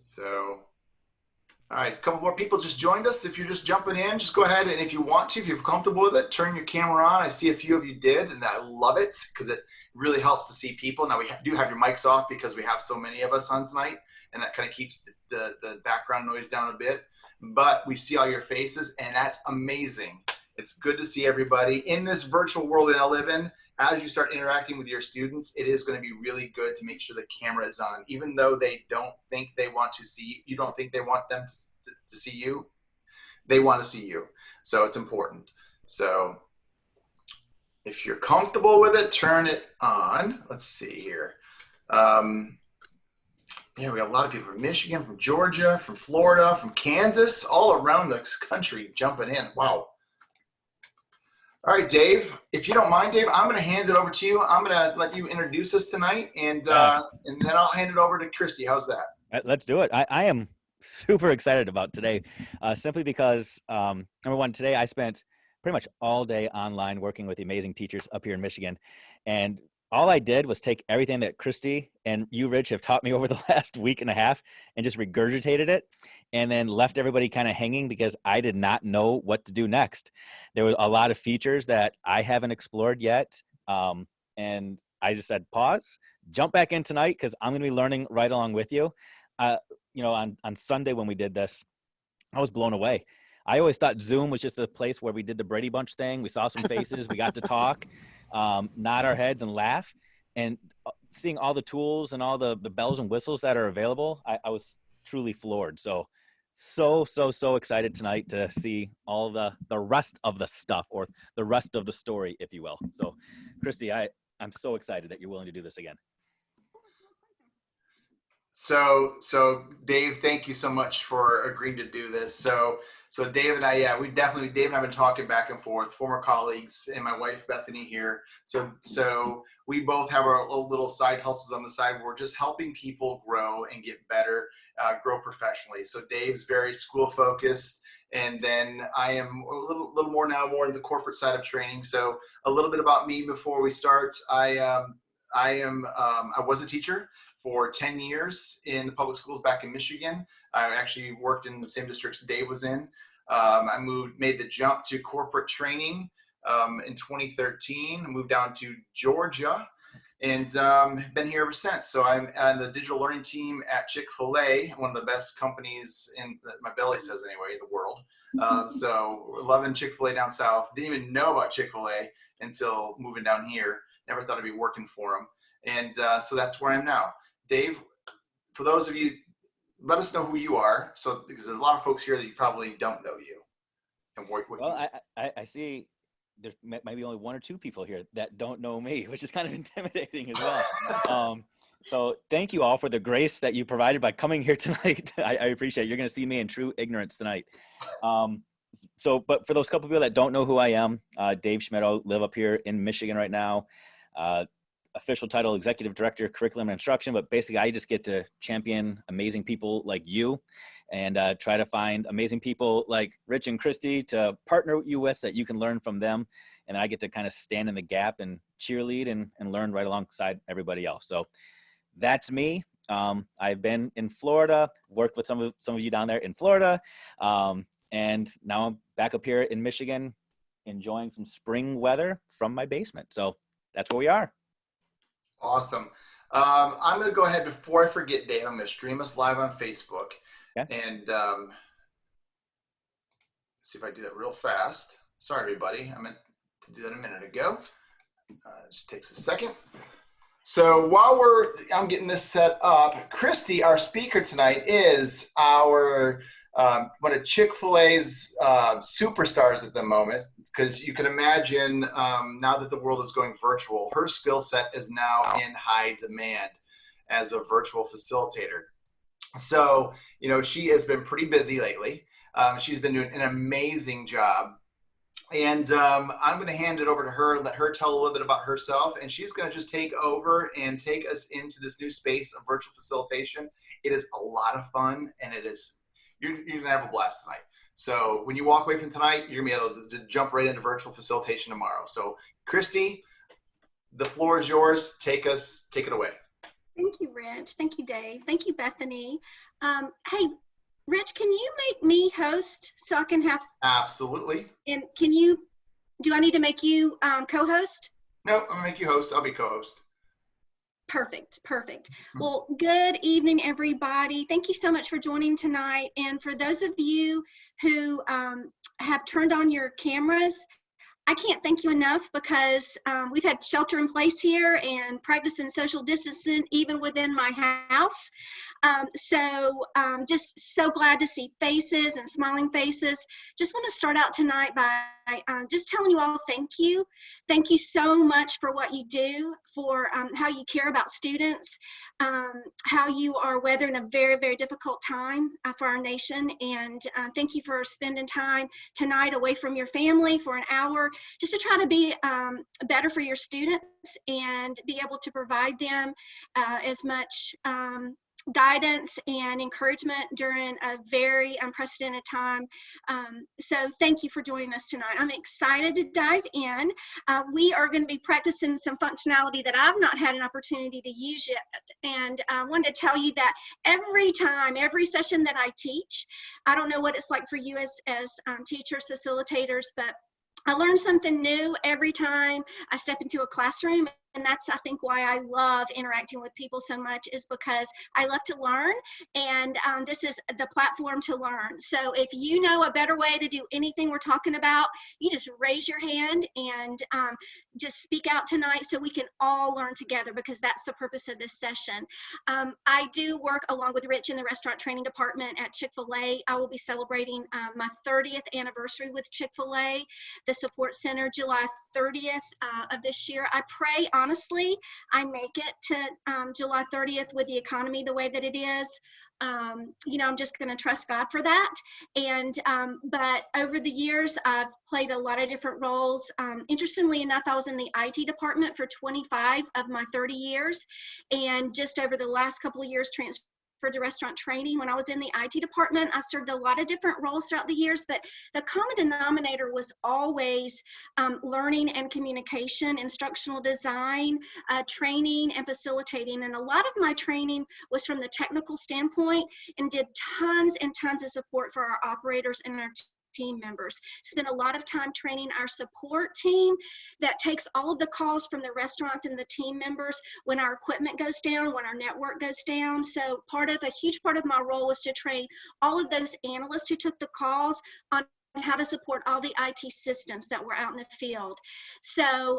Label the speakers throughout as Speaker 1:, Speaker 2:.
Speaker 1: So, all right, a couple more people just joined us. If you're just jumping in, just go ahead and if you want to, if you're comfortable with it, turn your camera on. I see a few of you did, and I love it because it really helps to see people. Now, we do have your mics off because we have so many of us on tonight, and that kind of keeps the background noise down a bit. But we see all your faces, and that's amazing. It's good to see everybody in this virtual world that I live in. As you start interacting with your students, it is going to be really good to make sure the camera is on. Even though they don't think they want to see you, don't think they want them to see you, they want to see you. So it's important. So if you're comfortable with it, turn it on. Let's see here. Yeah, we got a lot of people from Michigan, from Georgia, from Florida, from Kansas, all around the country jumping in. Wow. All right, Dave, if you don't mind, Dave, I'm going to hand it over to you. I'm going to let you introduce us tonight, and then I'll hand it over to Christy. How's that?
Speaker 2: Let's do it. I am super excited about today, simply because, number one, today I spent pretty much all day online working with the amazing teachers up here in Michigan, and all I did was take everything that Christy and you, Rich, have taught me over the last week and a half and just regurgitated it and then left everybody kind of hanging because I did not know what to do next. There were a lot of features that I haven't explored yet. And I just said, pause, jump back in tonight because I'm going to be learning right along with you. On Sunday when we did this, I was blown away. I always thought Zoom was just the place where we did the Brady Bunch thing. We saw some faces, we got to talk, nod our heads and laugh, and seeing all the tools and all the bells and whistles that are available, I was truly floored. So excited tonight to see all the rest of the stuff, or the rest of the story, if you will. So Christy, I'm so excited that you're willing to do this again.
Speaker 1: So Dave, thank you so much for agreeing to do this. So Dave and I, yeah, Dave and I have been talking back and forth, former colleagues, and my wife Bethany here. So we both have our little side hustles on the side where we're just helping people grow and get better, grow professionally. So Dave's very school focused, and then I am a little more now, more in the corporate side of training. So a little bit about me before we start. I was a teacher for 10 years in the public schools back in Michigan. I actually worked in the same districts Dave was in. I made the jump to corporate training in 2013. I moved down to Georgia and been here ever since. So I'm on the digital learning team at Chick-fil-A, one of the best companies in, my belly says anyway, the world. So loving Chick-fil-A down south. Didn't even know about Chick-fil-A until moving down here. Never thought I'd be working for them. And so that's where I am now. Dave, for those of you, let us know who you are. So, because there's a lot of folks here that you probably don't know you. And
Speaker 2: well, I see there might be only one or two people here that don't know me, which is kind of intimidating as well. So thank you all for the grace that you provided by coming here tonight. I appreciate it. You're going to see me in true ignorance tonight. But for those couple of people that don't know who I am, Dave Schmitto, live up here in Michigan right now. Official title, Executive Director, Curriculum and Instruction, but basically I just get to champion amazing people like you and try to find amazing people like Rich and Christy to partner you with that you can learn from them. And I get to kind of stand in the gap and cheerlead and learn right alongside everybody else. So that's me. I've been in Florida, worked with some of you down there in Florida. And now I'm back up here in Michigan, enjoying some spring weather from my basement. So that's where we are.
Speaker 1: Awesome. I'm going to go ahead before I forget, Dave. I'm going to stream us live on Facebook. Okay. And see if I do that real fast. Sorry, everybody. I meant to do that a minute ago. It just takes a second. So while I'm getting this set up, Christy, our speaker tonight, is our one of Chick-fil-A's superstars at the moment, because you can imagine now that the world is going virtual, her skill set is now in high demand as a virtual facilitator. So, she has been pretty busy lately. She's been doing an amazing job. And I'm going to hand it over to her, let her tell a little bit about herself, and she's going to just take over and take us into this new space of virtual facilitation. It is a lot of fun, and you're going to have a blast tonight. So when you walk away from tonight, you're going to be able to jump right into virtual facilitation tomorrow. So Christy, the floor is yours. Take it away.
Speaker 3: Thank you, Rich. Thank you, Dave. Thank you, Bethany. Hey, Rich, can you make me host so I can have,
Speaker 1: Absolutely.
Speaker 3: and can you, do I need to make you co-host?
Speaker 1: No, I'm gonna make you host. I'll be co-host.
Speaker 3: Perfect, perfect. Well, good evening, everybody. Thank you so much for joining tonight. And for those of you who have turned on your cameras, I can't thank you enough because we've had shelter in place here and practicing social distancing even within my house. Just so glad to see faces and smiling faces. Just want to start out tonight by just telling you all thank you. Thank you so much for what you do, for how you care about students, how you are weathering a very, very difficult time for our nation. And thank you for spending time tonight away from your family for an hour just to try to be better for your students and be able to provide them as much guidance and encouragement during a very unprecedented time. So thank you for joining us tonight. I'm excited to dive in. We are going to be practicing some functionality that I've not had an opportunity to use yet. And I wanted to tell you that every time, every session that I teach, I don't know what it's like for you as teachers, facilitators, but I learn something new every time I step into a classroom. And that's, I think, why I love interacting with people so much, is because I love to learn, and this is the platform to learn. So if you know a better way to do anything we're talking about, you just raise your hand and just speak out tonight so we can all learn together, because that's the purpose of this session. I do work along with Rich in the restaurant training department at Chick-fil-A. I will be celebrating my 30th anniversary with Chick-fil-A, the support center, July 30th of this year. I pray, honestly, I make it to July 30th with the economy the way that it is. You know, I'm just going to trust God for that. And but over the years, I've played a lot of different roles. Interestingly enough, I was in the IT department for 25 of my 30 years, and just over the last couple of years transferred to restaurant training. When I was in the IT department, I served a lot of different roles throughout the years, but the common denominator was always learning and communication, instructional design, training and facilitating. And a lot of my training was from the technical standpoint, and did tons and tons of support for our operators and our team members. Spent a lot of time training our support team that takes all of the calls from the restaurants and the team members when our equipment goes down, when our network goes down. So a huge part of my role was to train all of those analysts who took the calls on how to support all the IT systems that were out in the field. So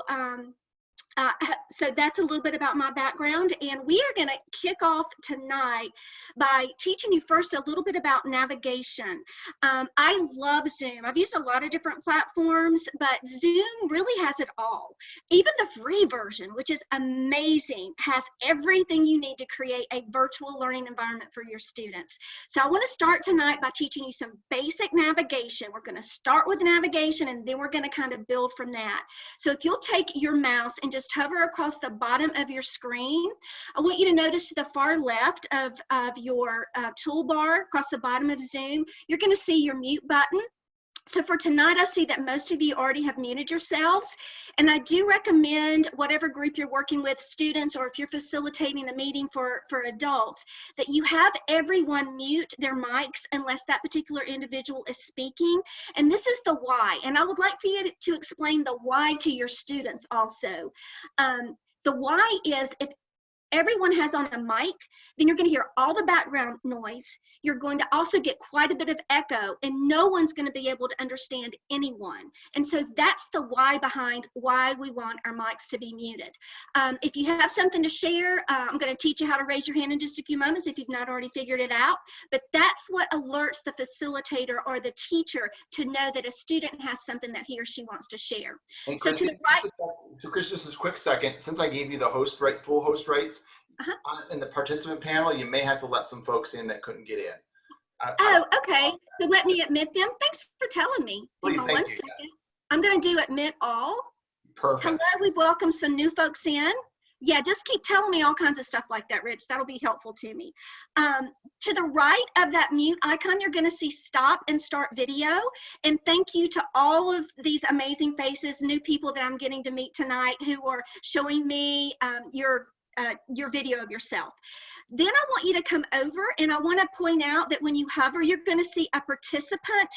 Speaker 3: that's a little bit about my background, and we are going to kick off tonight by teaching you first a little bit about navigation. I love Zoom. I've used a lot of different platforms, but Zoom really has it all. Even the free version, which is amazing, has everything you need to create a virtual learning environment for your students. So I want to start tonight by teaching you some basic navigation. We're going to start with navigation, and then we're going to kind of build from that. So if you'll take your mouse and just hover across the bottom of your screen, I want you to notice to the far left of your toolbar across the bottom of Zoom, you're going to see your mute button. So for tonight, I see that most of you already have muted yourselves, and I do recommend, whatever group you're working with, students, or if you're facilitating a meeting for adults, that you have everyone mute their mics unless that particular individual is speaking. And this is the why, and I would like for you to explain the why to your students also. The why is, if everyone has on a mic, then you're going to hear all the background noise. You're going to also get quite a bit of echo, and no one's going to be able to understand anyone. And so that's the why behind why we want our mics to be muted. If you have something to share, I'm going to teach you how to raise your hand in just a few moments if you've not already figured it out. But that's what alerts the facilitator or the teacher to know that a student has something that he or she wants to share.
Speaker 1: And
Speaker 3: So
Speaker 1: Chris,
Speaker 3: to the right,
Speaker 1: Chris, just a quick second. Since I gave you the full host rights, in the participant panel, you may have to let some folks in that couldn't get in.
Speaker 3: Okay. So let me admit them. Thanks for telling me.
Speaker 1: Please,
Speaker 3: Hang on one second. I'm going to do admit all.
Speaker 1: Perfect.
Speaker 3: Hello, we've welcomed some new folks in. Yeah, just keep telling me all kinds of stuff like that, Rich. That'll be helpful to me. To the right of that mute icon, you're going to see stop and start video. And thank you to all of these amazing faces, new people that I'm getting to meet tonight who are showing me your your video of yourself. Then I want you to come over, and I want to point out that when you hover, you're going to see a participant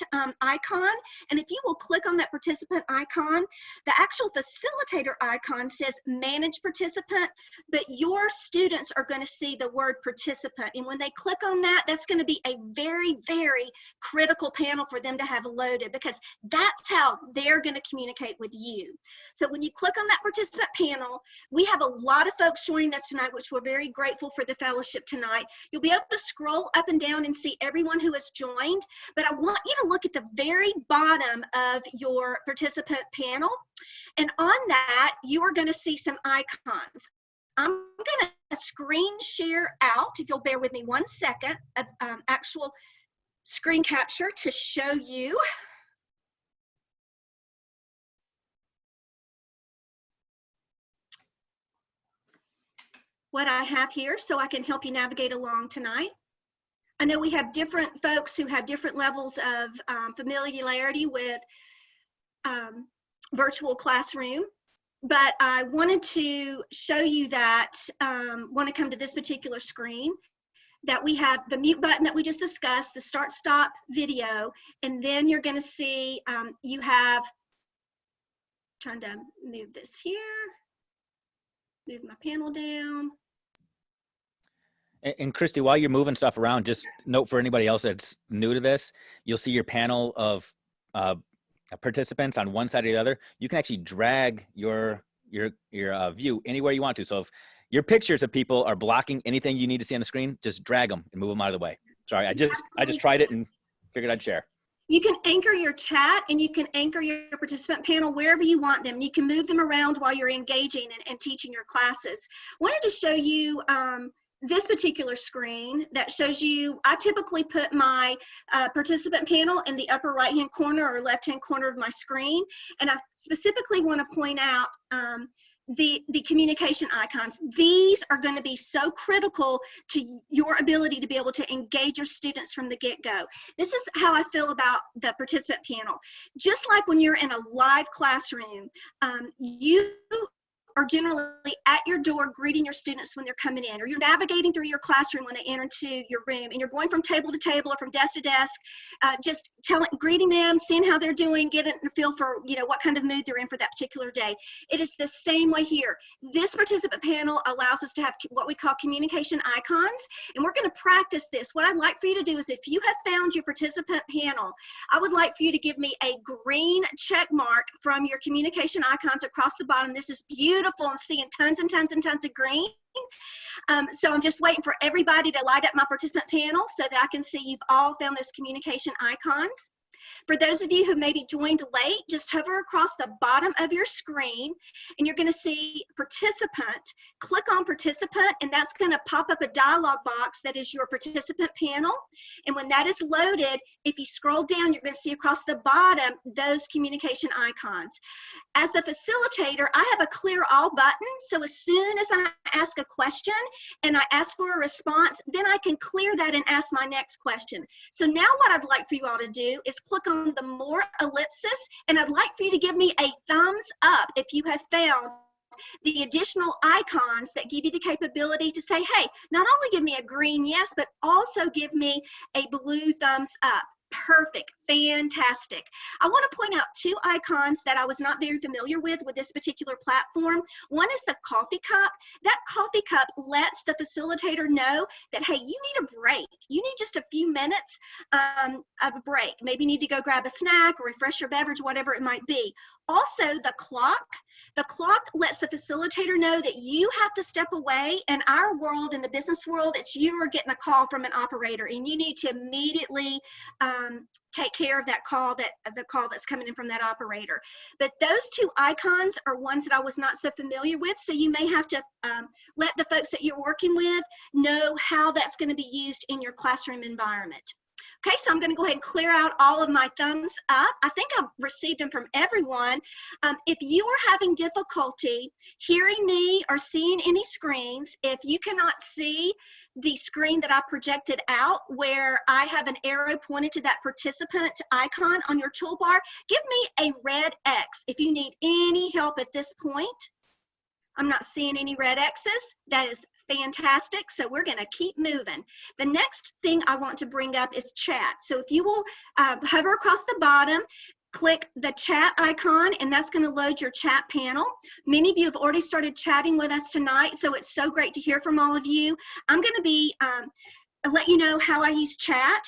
Speaker 3: icon. And if you will click on that participant icon, the actual facilitator icon says manage participant, but your students are going to see the word participant. And when they click on that, that's going to be a very, very critical panel for them to have loaded, because that's how they're going to communicate with you. So when you click on that participant panel, we have a lot of folks joining us tonight, which we're very grateful for the fellowship tonight. You'll be able to scroll up and down and see everyone who has joined, but I want you to look at the very bottom of your participant panel, and on that you are going to see some icons. I'm going to screen share out, if you'll bear with me 1 second, of actual screen capture to show you. What I have here, so I can help you navigate along tonight. I know we have different folks who have different levels of familiarity with virtual classroom, but I wanted to show you that, want to come to this particular screen, that we have the mute button that we just discussed, the start stop video, and then you're going to see you have, trying to move this here, move my panel down.
Speaker 2: And Christy, while you're moving stuff around, just note for anybody else that's new to this, you'll see your panel of participants on one side or the other. You can actually drag your view anywhere you want to. So if your pictures of people are blocking anything you need to see on the screen, just drag them and move them out of the way. Sorry, I just tried it and figured I'd share.
Speaker 3: You can anchor your chat, and you can anchor your participant panel wherever you want them. You can move them around while you're engaging and teaching your classes. Wanted to show you this particular screen that shows you, I typically put my participant panel in the upper right-hand corner or left-hand corner of my screen. And I specifically want to point out the communication icons. These are going to be so critical to your ability to be able to engage your students from the get-go. This is how I feel about the participant panel. Just like when you're in a live classroom, you are generally at your door greeting your students when they're coming in, or you're navigating through your classroom when they enter into your room, and you're going from table to table or from desk to desk, just greeting them, seeing how they're doing, getting a feel for what kind of mood they're in for that particular day. It is the same way here. This participant panel allows us to have what we call communication icons, and we're going to practice this. What I'd like for you to do is, if you have found your participant panel, I would like for you to give me a green check mark from your communication icons across the bottom. This is beautiful. I'm seeing tons and tons and tons of green. So I'm just waiting for everybody to light up my participant panel so that I can see you've all found those communication icons. For those of you who maybe joined late, just hover across the bottom of your screen and you're going to see participant. Click on participant, and that's going to pop up a dialog box that is your participant panel. And when that is loaded, if you scroll down, you're going to see across the bottom those communication icons. As the facilitator, I have a clear all button, so as soon as I ask a question and I ask for a response, then I can clear that and ask my next question. So now what I'd like for you all to do is click on the more ellipsis, and I'd like for you to give me a thumbs up if you have found the additional icons that give you the capability to say, hey, not only give me a green yes, but also give me a blue thumbs up. Perfect, fantastic. I want to point out two icons that I was not very familiar with this particular platform. One is the coffee cup. That coffee cup lets the facilitator know that, hey, you need a break. You need just a few minutes of a break. Maybe you need to go grab a snack or refresh your beverage, whatever it might be. Also, the clock. The clock lets the facilitator know that you have to step away. In our world, in the business world, it's you are getting a call from an operator, and you need to immediately take care of that call, the call that's coming in from that operator. But those two icons are ones that I was not so familiar with, so you may have to let the folks that you're working with know how that's going to be used in your classroom environment. Okay, so I'm going to go ahead and clear out all of my thumbs up. I think I've received them from everyone. If you are having difficulty hearing me or seeing any screens, if you cannot see the screen that I projected out where I have an arrow pointed to that participant icon on your toolbar, give me a red X if you need any help at this point. I'm not seeing any red X's. That is fantastic. So we're going to keep moving. The next thing I want to bring up is chat. So if you will hover across the bottom, click the chat icon, and that's going to load your chat panel. Many of you have already started chatting with us tonight, so it's so great to hear from all of you. I'm going to be let you know how I use chat.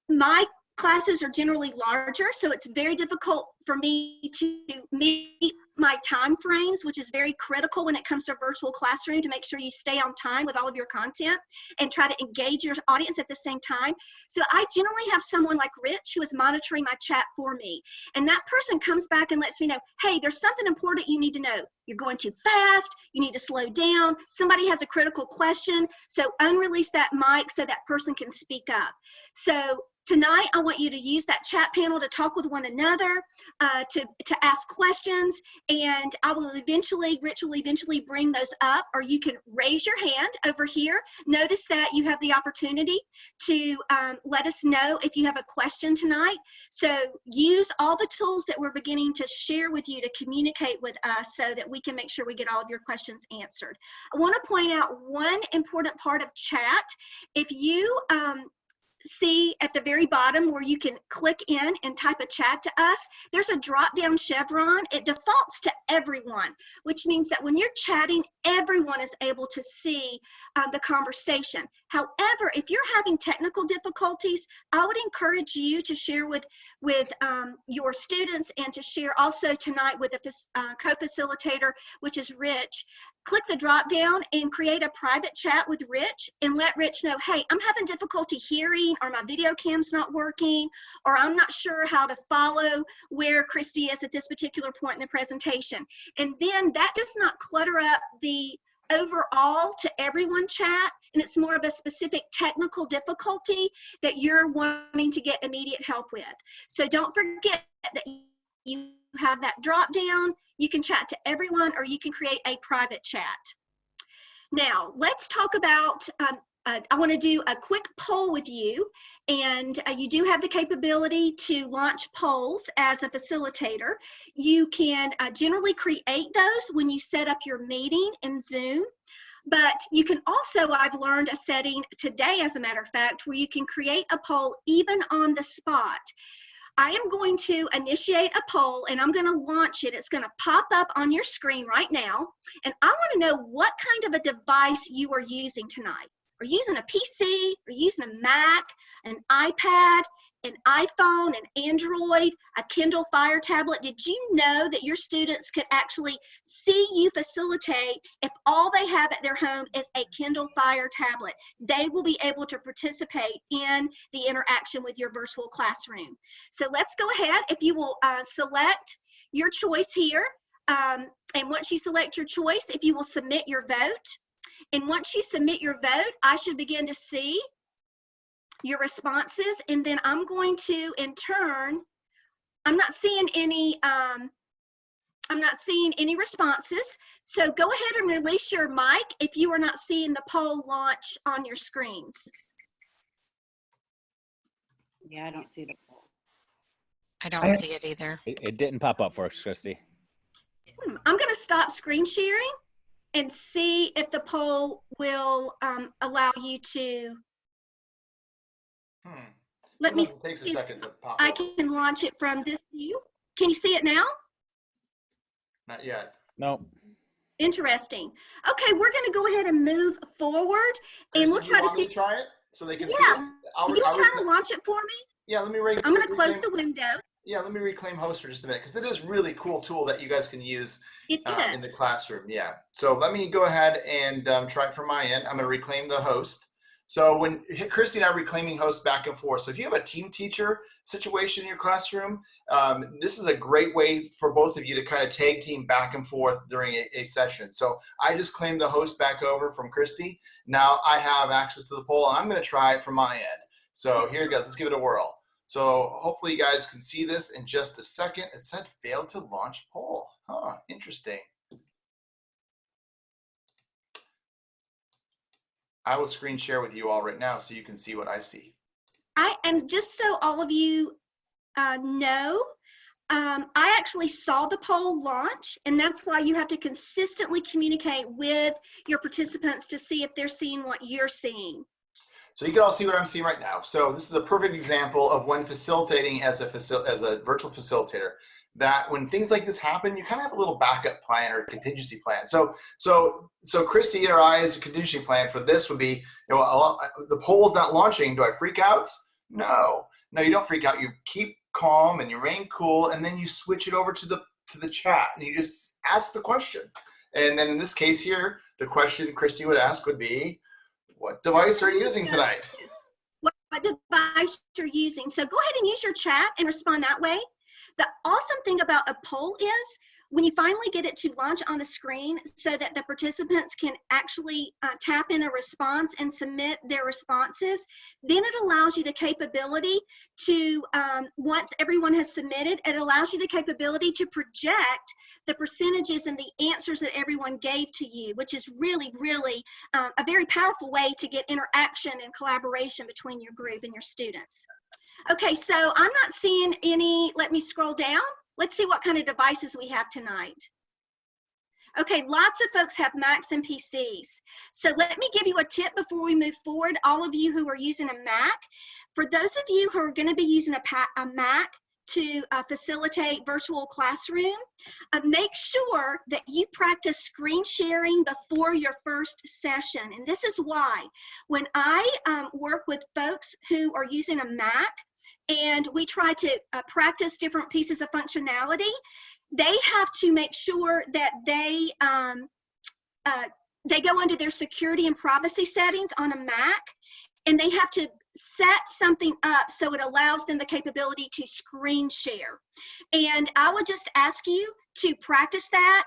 Speaker 3: My classes are generally larger, so it's very difficult for me to meet my time frames, which is very critical when it comes to a virtual classroom, to make sure you stay on time with all of your content and try to engage your audience at the same time. So I generally have someone like Rich who is monitoring my chat for me. And that person comes back and lets me know, hey, there's something important you need to know. You're going too fast. You need to slow down. Somebody has a critical question. So unrelease that mic so that person can speak up. So tonight, I want you to use that chat panel to talk with one another, to ask questions, and Rich will eventually bring those up, or you can raise your hand over here. Notice that you have the opportunity to let us know if you have a question tonight. So use all the tools that we're beginning to share with you to communicate with us so that we can make sure we get all of your questions answered. I want to point out one important part of chat. If you see at the very bottom where you can click in and type a chat to us, there's a drop down chevron. It defaults to everyone, which means that when you're chatting, everyone is able to see the conversation. However, if you're having technical difficulties, I would encourage you to share with your students, and to share also tonight with a co-facilitator, which is Rich. Click the drop down and create a private chat with Rich, and let Rich know, hey, I'm having difficulty hearing, or my video cam's not working, or I'm not sure how to follow where Christy is at this particular point in the presentation. And then that does not clutter up the overall to everyone chat, and it's more of a specific technical difficulty that you're wanting to get immediate help with. So don't forget that you have that drop down. You can chat to everyone, or you can create a private chat. Now, let's talk about, I want to do a quick poll with you, and you do have the capability to launch polls as a facilitator. You can generally create those when you set up your meeting in Zoom. But you can also, I've learned a setting today, as a matter of fact, where you can create a poll even on the spot. I am going to initiate a poll, and I'm going to launch it. It's going to pop up on your screen right now. And I want to know what kind of a device you are using tonight. Are you using a PC? Are you using a Mac, an iPad, an iPhone, an Android, a Kindle Fire tablet? Did you know that your students could actually see you facilitate if all they have at their home is a Kindle Fire tablet? They will be able to participate in the interaction with your virtual classroom. So let's go ahead. If you will select your choice here, and once you select your choice, if you will submit your vote, and once you submit your vote, I should begin to see your responses, and then I'm going to, in turn, I'm not seeing any responses. So go ahead and release your mic if you are not seeing the poll launch on your screens.
Speaker 4: Yeah, I don't see the poll.
Speaker 5: I don't see it either.
Speaker 2: It didn't pop up for us, Christy.
Speaker 3: I'm going to stop screen sharing and see if the poll will allow you to. Let me.
Speaker 1: It takes a second to pop
Speaker 3: I
Speaker 1: up.
Speaker 3: can launch it from this view. Can you see it now?
Speaker 1: Not yet.
Speaker 2: No.
Speaker 3: Interesting. Okay, we're going to go ahead and move forward, and we'll
Speaker 1: Christy,
Speaker 3: try
Speaker 1: do you
Speaker 3: to
Speaker 1: want me
Speaker 3: see.
Speaker 1: to try it so they can see
Speaker 3: Yeah.
Speaker 1: it?
Speaker 3: Can you try to launch it for me?
Speaker 1: Yeah, let me
Speaker 3: I'm going to close the window.
Speaker 1: Yeah, let me reclaim host for just a minute, because it is a really cool tool that you guys can use in the classroom. Yeah. So let me go ahead and try it from my end. I'm going to reclaim the host. So when Christy and I are reclaiming host back and forth. So if you have a team teacher situation in your classroom, this is a great way for both of you to kind of tag team back and forth during a session. So I just claimed the host back over from Christy. Now I have access to the poll, and I'm going to try it from my end. So here it goes. Let's give it a whirl. So hopefully you guys can see this in just a second. It said failed to launch poll. Huh, interesting. I will screen share with you all right now so you can see what I see.
Speaker 3: And just so all of you know, I actually saw the poll launch, and that's why you have to consistently communicate with your participants to see if they're seeing what you're seeing.
Speaker 1: So you can all see what I'm seeing right now. So this is a perfect example of when facilitating as a virtual facilitator, that when things like this happen, you kind of have a little backup plan or contingency plan. So Christy or I, as a contingency plan for this would be, the poll's not launching. Do I freak out? No, you don't freak out. You keep calm and you remain cool, and then you switch it over to the chat and you just ask the question. And then in this case here, the question Christy would ask would be, what device are you using tonight?
Speaker 3: What device you're using. So go ahead and use your chat and respond that way. The awesome thing about a poll is when you finally get it to launch on the screen so that the participants can actually tap in a response and submit their responses, then it allows you the capability to, once everyone has submitted, it allows you the capability to project the percentages and the answers that everyone gave to you, which is really, really a very powerful way to get interaction and collaboration between your group and your students. Okay, so I'm not seeing any, let me scroll down. Let's see what kind of devices we have tonight. Okay, lots of folks have Macs and PCs. So let me give you a tip before we move forward. All of you who are using a Mac, for those of you who are going to be using a Mac to facilitate virtual classroom, make sure that you practice screen sharing before your first session. And this is why when I work with folks who are using a Mac, and we try to practice different pieces of functionality, they have to make sure that they go under their security and privacy settings on a Mac, and they have to set something up so it allows them the capability to screen share. And I would just ask you to practice that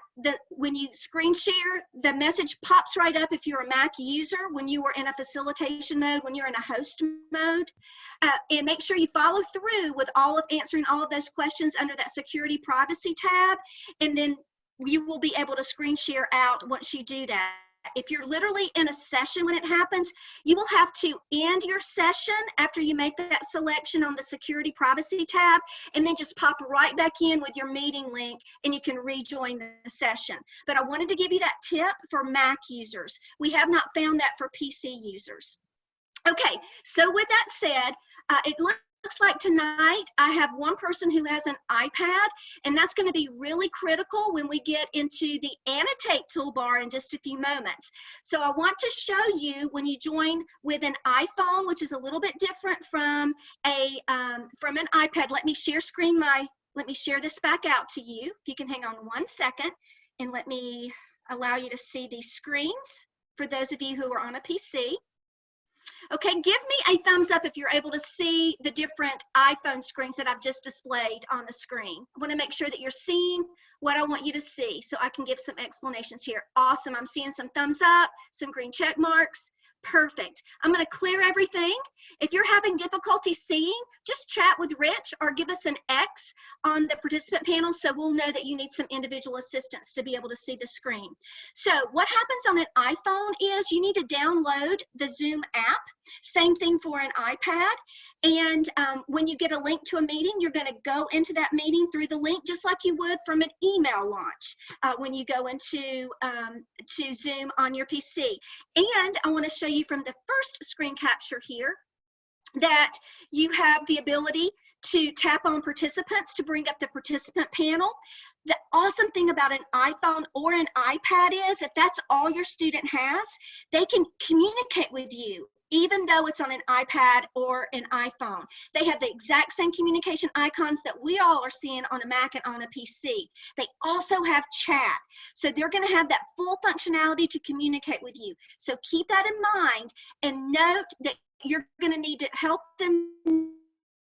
Speaker 3: when you screen share, the message pops right up if you're a Mac user, when you are in a facilitation mode, when you're in a host mode. And make sure you follow through with answering all of those questions under that security privacy tab, and then you will be able to screen share out once you do that. If you're literally in a session when it happens, you will have to end your session after you make that selection on the security privacy tab, and then just pop right back in with your meeting link and you can rejoin the session. But I wanted to give you that tip for Mac users. We have not found that for PC users. Okay, so with that said, it looks like tonight I have one person who has an iPad, and that's going to be really critical when we get into the Annotate toolbar in just a few moments. So I want to show you when you join with an iPhone, which is a little bit different from an iPad. Let me share this back out to you. If you can hang on 1 second, and let me allow you to see these screens for those of you who are on a PC. Okay, give me a thumbs up if you're able to see the different iPhone screens that I've just displayed on the screen. I want to make sure that you're seeing what I want you to see so I can give some explanations here. Awesome, I'm seeing some thumbs up, some green check marks. Perfect. I'm going to clear everything. If you're having difficulty seeing, just chat with Rich or give us an X on the participant panel so we'll know that you need some individual assistance to be able to see the screen. So what happens on an iPhone is you need to download the Zoom app. Same thing for an iPad. And when you get a link to a meeting, you're going to go into that meeting through the link just like you would from an email launch when you go into to Zoom on your PC. And I want to show you from the first screen capture here that you have the ability to tap on participants to bring up the participant panel. The awesome thing about an iPhone or an iPad is if that's all your student has, they can communicate with you even though it's on an iPad or an iPhone. They have the exact same communication icons that we all are seeing on a Mac and on a PC. They also have chat. So they're going to have that full functionality to communicate with you. So keep that in mind and note that you're going to need to help them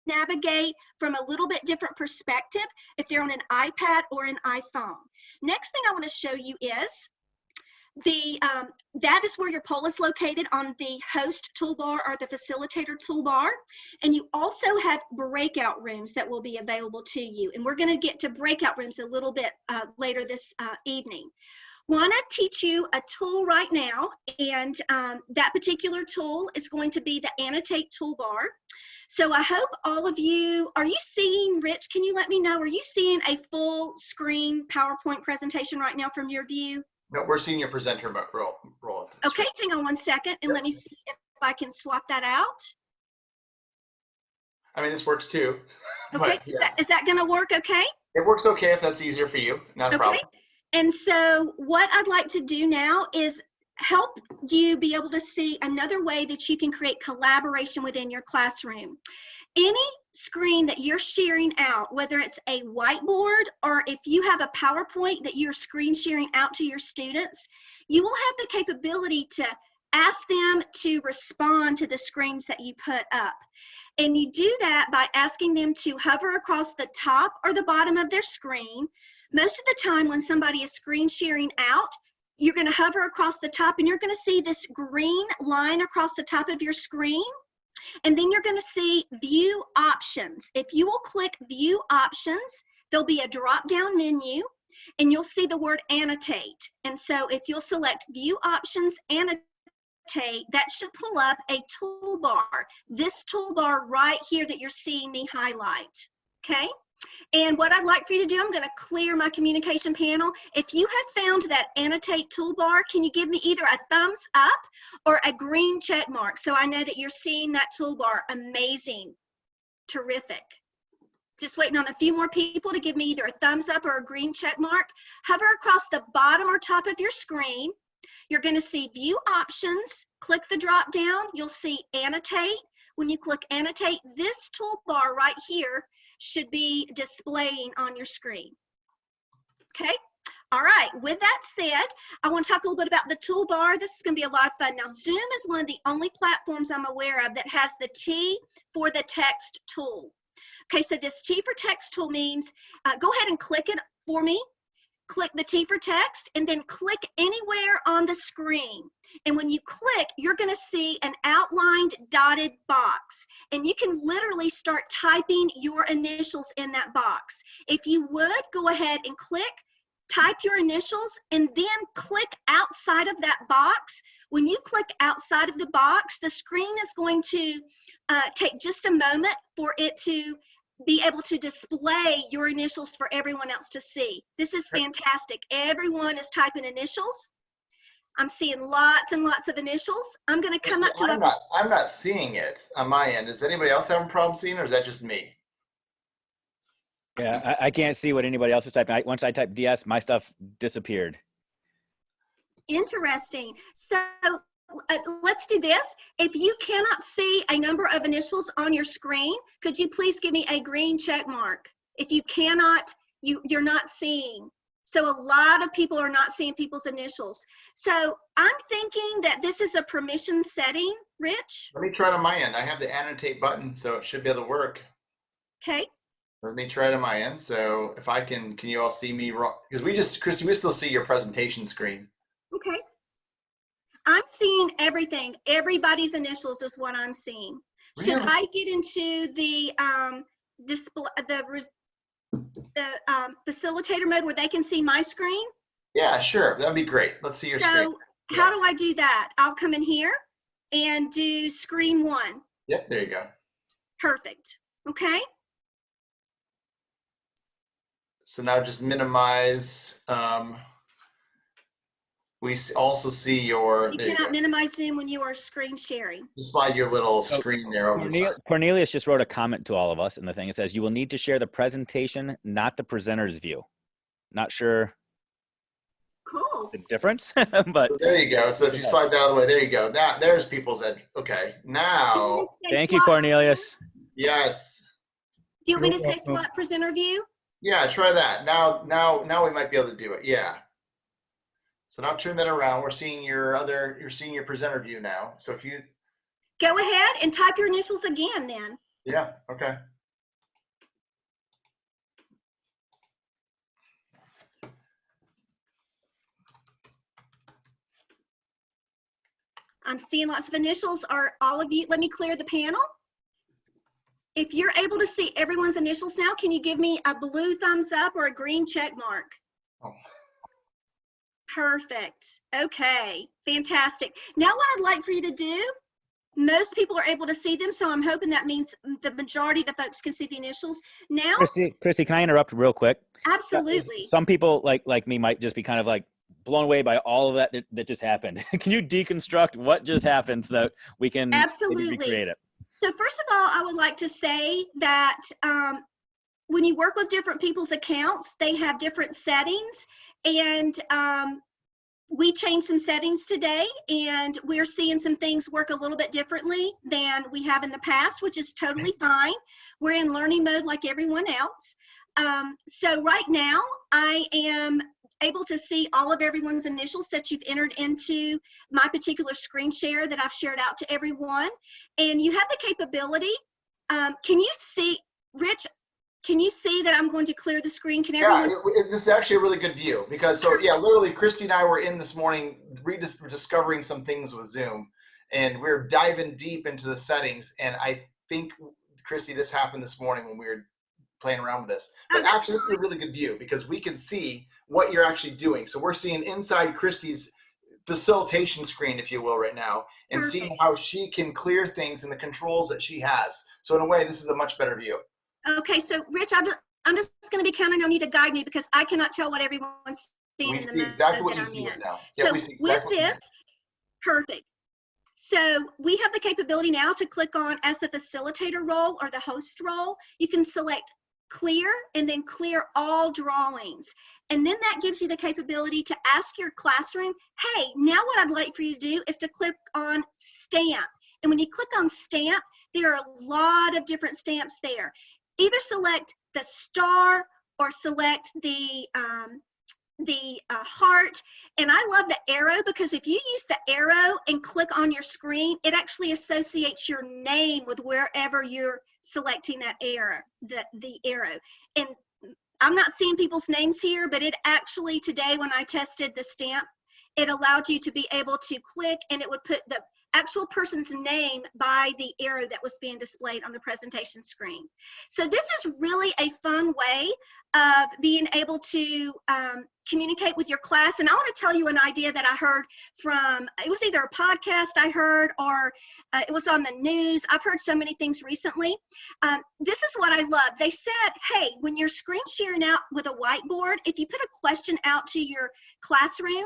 Speaker 3: navigate from a little bit different perspective if they're on an iPad or an iPhone. Next thing I want to show you is that is where your poll is located on the host toolbar or the facilitator toolbar. And you also have breakout rooms that will be available to you. And we're going to get to breakout rooms a little bit later this evening. Want to teach you a tool right now, and that particular tool is going to be the Annotate toolbar. So I hope all of you, are you seeing, Rich, can you let me know, are you seeing a full screen PowerPoint presentation right now from your view?
Speaker 1: No, we're seeing your presenter roll.
Speaker 3: Okay, hang on one second, and let me see if I can swap that out.
Speaker 1: I mean, this works too.
Speaker 3: Okay,
Speaker 1: But, yeah.
Speaker 3: is that going to work okay?
Speaker 1: It works okay if that's easier for you. Not a
Speaker 3: Okay.
Speaker 1: problem.
Speaker 3: And so what I'd like to do now is help you be able to see another way that you can create collaboration within your classroom. Any screen that you're sharing out, whether it's a whiteboard or if you have a PowerPoint that you're screen sharing out to your students, you will have the capability to ask them to respond to the screens that you put up. And you do that by asking them to hover across the top or the bottom of their screen. Most of the time when somebody is screen sharing out, you're going to hover across the top and you're going to see this green line across the top of your screen. And then you're going to see view options. If you will click view options, there'll be a drop down menu and you'll see the word annotate. And so if you'll select view options, annotate, that should pull up a toolbar. This toolbar right here that you're seeing me highlight. Okay? And what I'd like for you to do, I'm going to clear my communication panel. If you have found that Annotate toolbar, can you give me either a thumbs up or a green check mark so I know that you're seeing that toolbar? Amazing. Terrific. Just waiting on a few more people to give me either a thumbs up or a green check mark. Hover across the bottom or top of your screen. You're going to see View Options. Click the drop down. You'll see Annotate. When you click Annotate, this toolbar right here should be displaying on your screen. Okay? All right, with that said, I want to talk a little bit about the toolbar. This is going to be a lot of fun. Now, Zoom is one of the only platforms I'm aware of that has the T for the text tool. Okay, so this T for text tool means, go ahead and click it for me. Click the T for text and then click anywhere on the screen. And when you click, you're going to see an outlined dotted box. And you can literally start typing your initials in that box. If you would, go ahead and click, type your initials, and then click outside of that box. When you click outside of the box, the screen is going to take just a moment for it to be able to display your initials for everyone else to see. This is fantastic. Everyone is typing initials. I'm seeing lots and lots of initials. I'm going to come up to
Speaker 1: I'm not seeing it on my end. Is anybody else having a problem seeing it, or is that just me?
Speaker 2: Yeah, I can't see what anybody else is typing. Once I type DS, my stuff disappeared.
Speaker 3: Interesting. So let's do this. If you cannot see a number of initials on your screen, could you please give me a green check mark? If you cannot, you're not seeing. So a lot of people are not seeing people's initials. So I'm thinking that this is a permission setting, Rich.
Speaker 1: Let me try it on my end. I have the annotate button, so it should be able to work.
Speaker 3: Okay.
Speaker 1: Let me try it on my end. So if I can you all see me wrong? Because Christy, we still see your presentation screen.
Speaker 3: Okay. I'm seeing everything. Everybody's initials is what I'm seeing. Should I get into the display, the facilitator mode where they can see my screen?
Speaker 1: Yeah, sure. That'd be great. Let's see your screen.
Speaker 3: So how do I do that? I'll come in here and do screen one.
Speaker 1: Yep, there you go.
Speaker 3: Perfect. Okay.
Speaker 1: So now just minimize. We also see your.
Speaker 3: You cannot minimize Zoom when you are screen sharing.
Speaker 1: You slide your little screen there over the side.
Speaker 2: Cornelius just wrote a comment to all of us in the thing. It says, you will need to share the presentation, not the presenter's view. Not sure
Speaker 3: Cool.
Speaker 2: the difference, but.
Speaker 1: So there you go. So if you slide that out of the way, there you go. There's people's edge. Okay, now.
Speaker 2: Thank you, Cornelius.
Speaker 1: Yes.
Speaker 3: Do you want me to say swap presenter view?
Speaker 1: Yeah, try that. Now we might be able to do it. Yeah. So now turn that around. You're seeing your presenter view now. So if you
Speaker 3: go ahead and type your initials again then.
Speaker 1: Yeah, okay.
Speaker 3: I'm seeing lots of initials. Are all of you, let me clear the panel. If you're able to see everyone's initials now, can you give me a blue thumbs up or a green check mark?
Speaker 1: Oh.
Speaker 3: Perfect. Okay, fantastic. Now what I'd like for you to do, most people are able to see them, so I'm hoping that means the majority of the folks can see the initials. Now,
Speaker 2: Christy, can I interrupt real quick?
Speaker 3: absolutely.
Speaker 2: Some people like me might just be kind of like blown away by all of that just happened. Can you deconstruct what just happened so that we can maybe
Speaker 3: Absolutely.
Speaker 2: recreate it?
Speaker 3: So first of all, I would like to say that when you work with different people's accounts, they have different settings, and we changed some settings today, and we're seeing some things work a little bit differently than we have in the past, which is totally fine. We're in learning mode like everyone else. So right now, I am able to see all of everyone's initials that you've entered into my particular screen share that I've shared out to everyone. And you have the capability. Can you see, Rich, can you see that I'm going to clear the screen? Can everyone?
Speaker 1: Yeah, this is actually a really good view because, so yeah, literally Christy and I were in this morning rediscovering some things with Zoom, and we're diving deep into the settings. And I think, Christy, this happened this morning when we were playing around with this. But actually, this is a really good view because we can see what you're actually doing. So we're seeing inside Christy's facilitation screen, if you will, right now, and seeing how she can clear things and the controls that she has. So in a way, this is a much better view.
Speaker 3: Okay, so Rich, I'm just going to be counting on you to guide me because I cannot tell what everyone's seeing.
Speaker 1: We
Speaker 3: in the
Speaker 1: see exactly what
Speaker 3: that
Speaker 1: you
Speaker 3: I'm
Speaker 1: see
Speaker 3: in.
Speaker 1: right now.
Speaker 3: So
Speaker 1: Yeah, we see exactly
Speaker 3: with this, perfect. So we have the capability now to click on as the facilitator role or the host role. You can select clear and then clear all drawings. And then that gives you the capability to ask your classroom, hey, now what I'd like for you to do is to click on stamp. And when you click on stamp, there are a lot of different stamps there. Either select the star or select the heart. And I love the arrow because if you use the arrow and click on your screen, it actually associates your name with wherever you're selecting that arrow, the arrow. And I'm not seeing people's names here, but it actually today when I tested the stamp, it allowed you to be able to click and it would put the actual person's name by the arrow that was being displayed on the presentation screen. So this is really a fun way of being able to communicate with your class. And I want to tell you an idea that I heard from, it was either a podcast I heard or it was on the news. I've heard so many things recently. This is what I love. They said, hey, when you're screen sharing out with a whiteboard, if you put a question out to your classroom,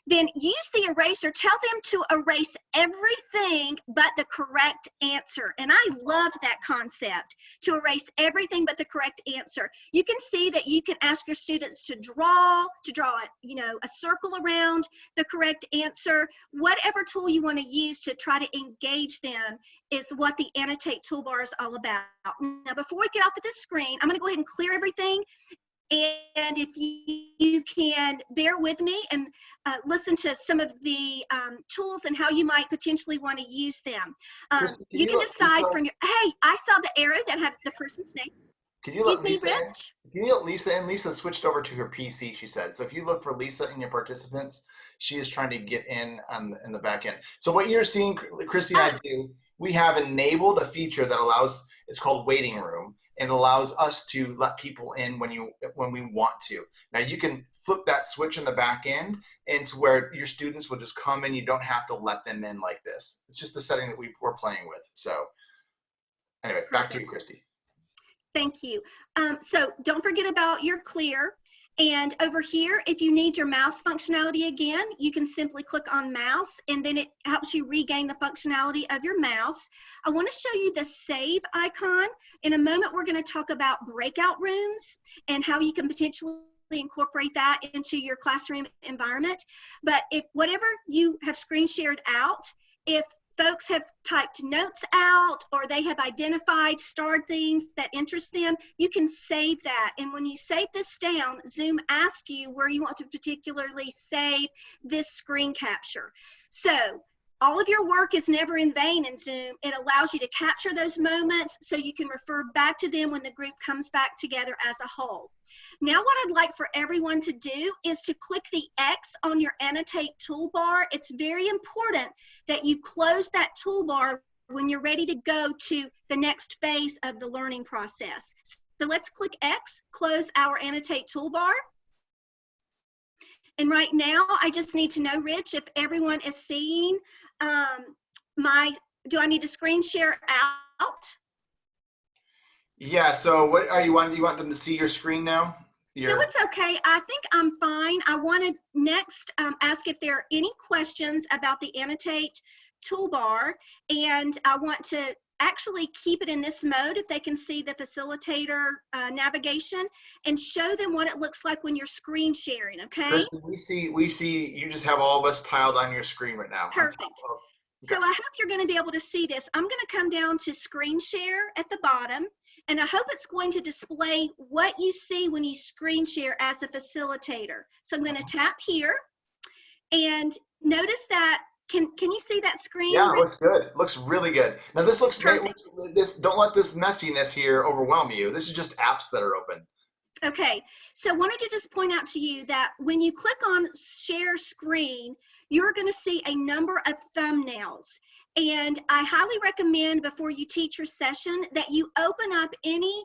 Speaker 3: then use the eraser. Tell them to erase everything but the correct answer. And I loved that concept, to erase everything but the correct answer. You can see that you can ask your students to draw a circle around the correct answer. Whatever tool you want to use to try to engage them is what the Annotate toolbar is all about. Now, before we get off of this screen, I'm going to go ahead and clear everything. And if you can bear with me and listen to some of the tools and how you might potentially want to use them. You can decide from your, hey, I saw the arrow that had the person's name.
Speaker 1: Can you let Lisa in? Can you let Lisa in? Lisa switched over to her PC, she said. So if you look for Lisa in your participants, she is trying to get in in the back end. So what you're seeing, Christy and I do, we have enabled a feature that allows, it's called Waiting Room. And allows us to let people in when we want to. Now you can flip that switch in the back end into where your students will just come in. You don't have to let them in like this. It's just the setting that we're playing with. So anyway, back to you, Christy.
Speaker 3: Thank you. So don't forget about your clear. And over here, if you need your mouse functionality again, you can simply click on mouse and then it helps you regain the functionality of your mouse. I want to show you the save icon. In a moment, we're going to talk about breakout rooms and how you can potentially incorporate that into your classroom environment. But if whatever you have screen shared out, if folks have typed notes out or they have identified, starred things that interest them, you can save that. And when you save this down, Zoom asks you where you want to particularly save this screen capture. So all of your work is never in vain in Zoom. It allows you to capture those moments so you can refer back to them when the group comes back together as a whole. Now what I'd like for everyone to do is to click the X on your Annotate toolbar. It's very important that you close that toolbar when you're ready to go to the next phase of the learning process. So let's click X, close our Annotate toolbar. And right now, I just need to know, Rich, if everyone is seeing do I need to screen share out?
Speaker 1: Yeah. So what are you want? You want them to see your screen now?
Speaker 3: No, it's okay. I think I'm fine. I want to next ask if there are any questions about the Annotate toolbar, and I want to actually keep it in this mode if they can see the facilitator navigation, and show them what it looks like when you're screen sharing, okay?
Speaker 1: Kristen, we see you just have all of us tiled on your screen right now.
Speaker 3: Perfect.
Speaker 1: Okay.
Speaker 3: So I hope you're going to be able to see this. I'm going to come down to screen share at the bottom, and I hope it's going to display what you see when you screen share as a facilitator. So I'm going to tap here, and notice that, can you see that screen?
Speaker 1: Yeah, it looks good. It looks really good. Now this looks,
Speaker 3: Perfect.
Speaker 1: don't let this messiness here overwhelm you. This is just apps that are open.
Speaker 3: Okay, so I wanted to just point out to you that when you click on share screen, you're going to see a number of thumbnails. And I highly recommend before you teach your session that you open up any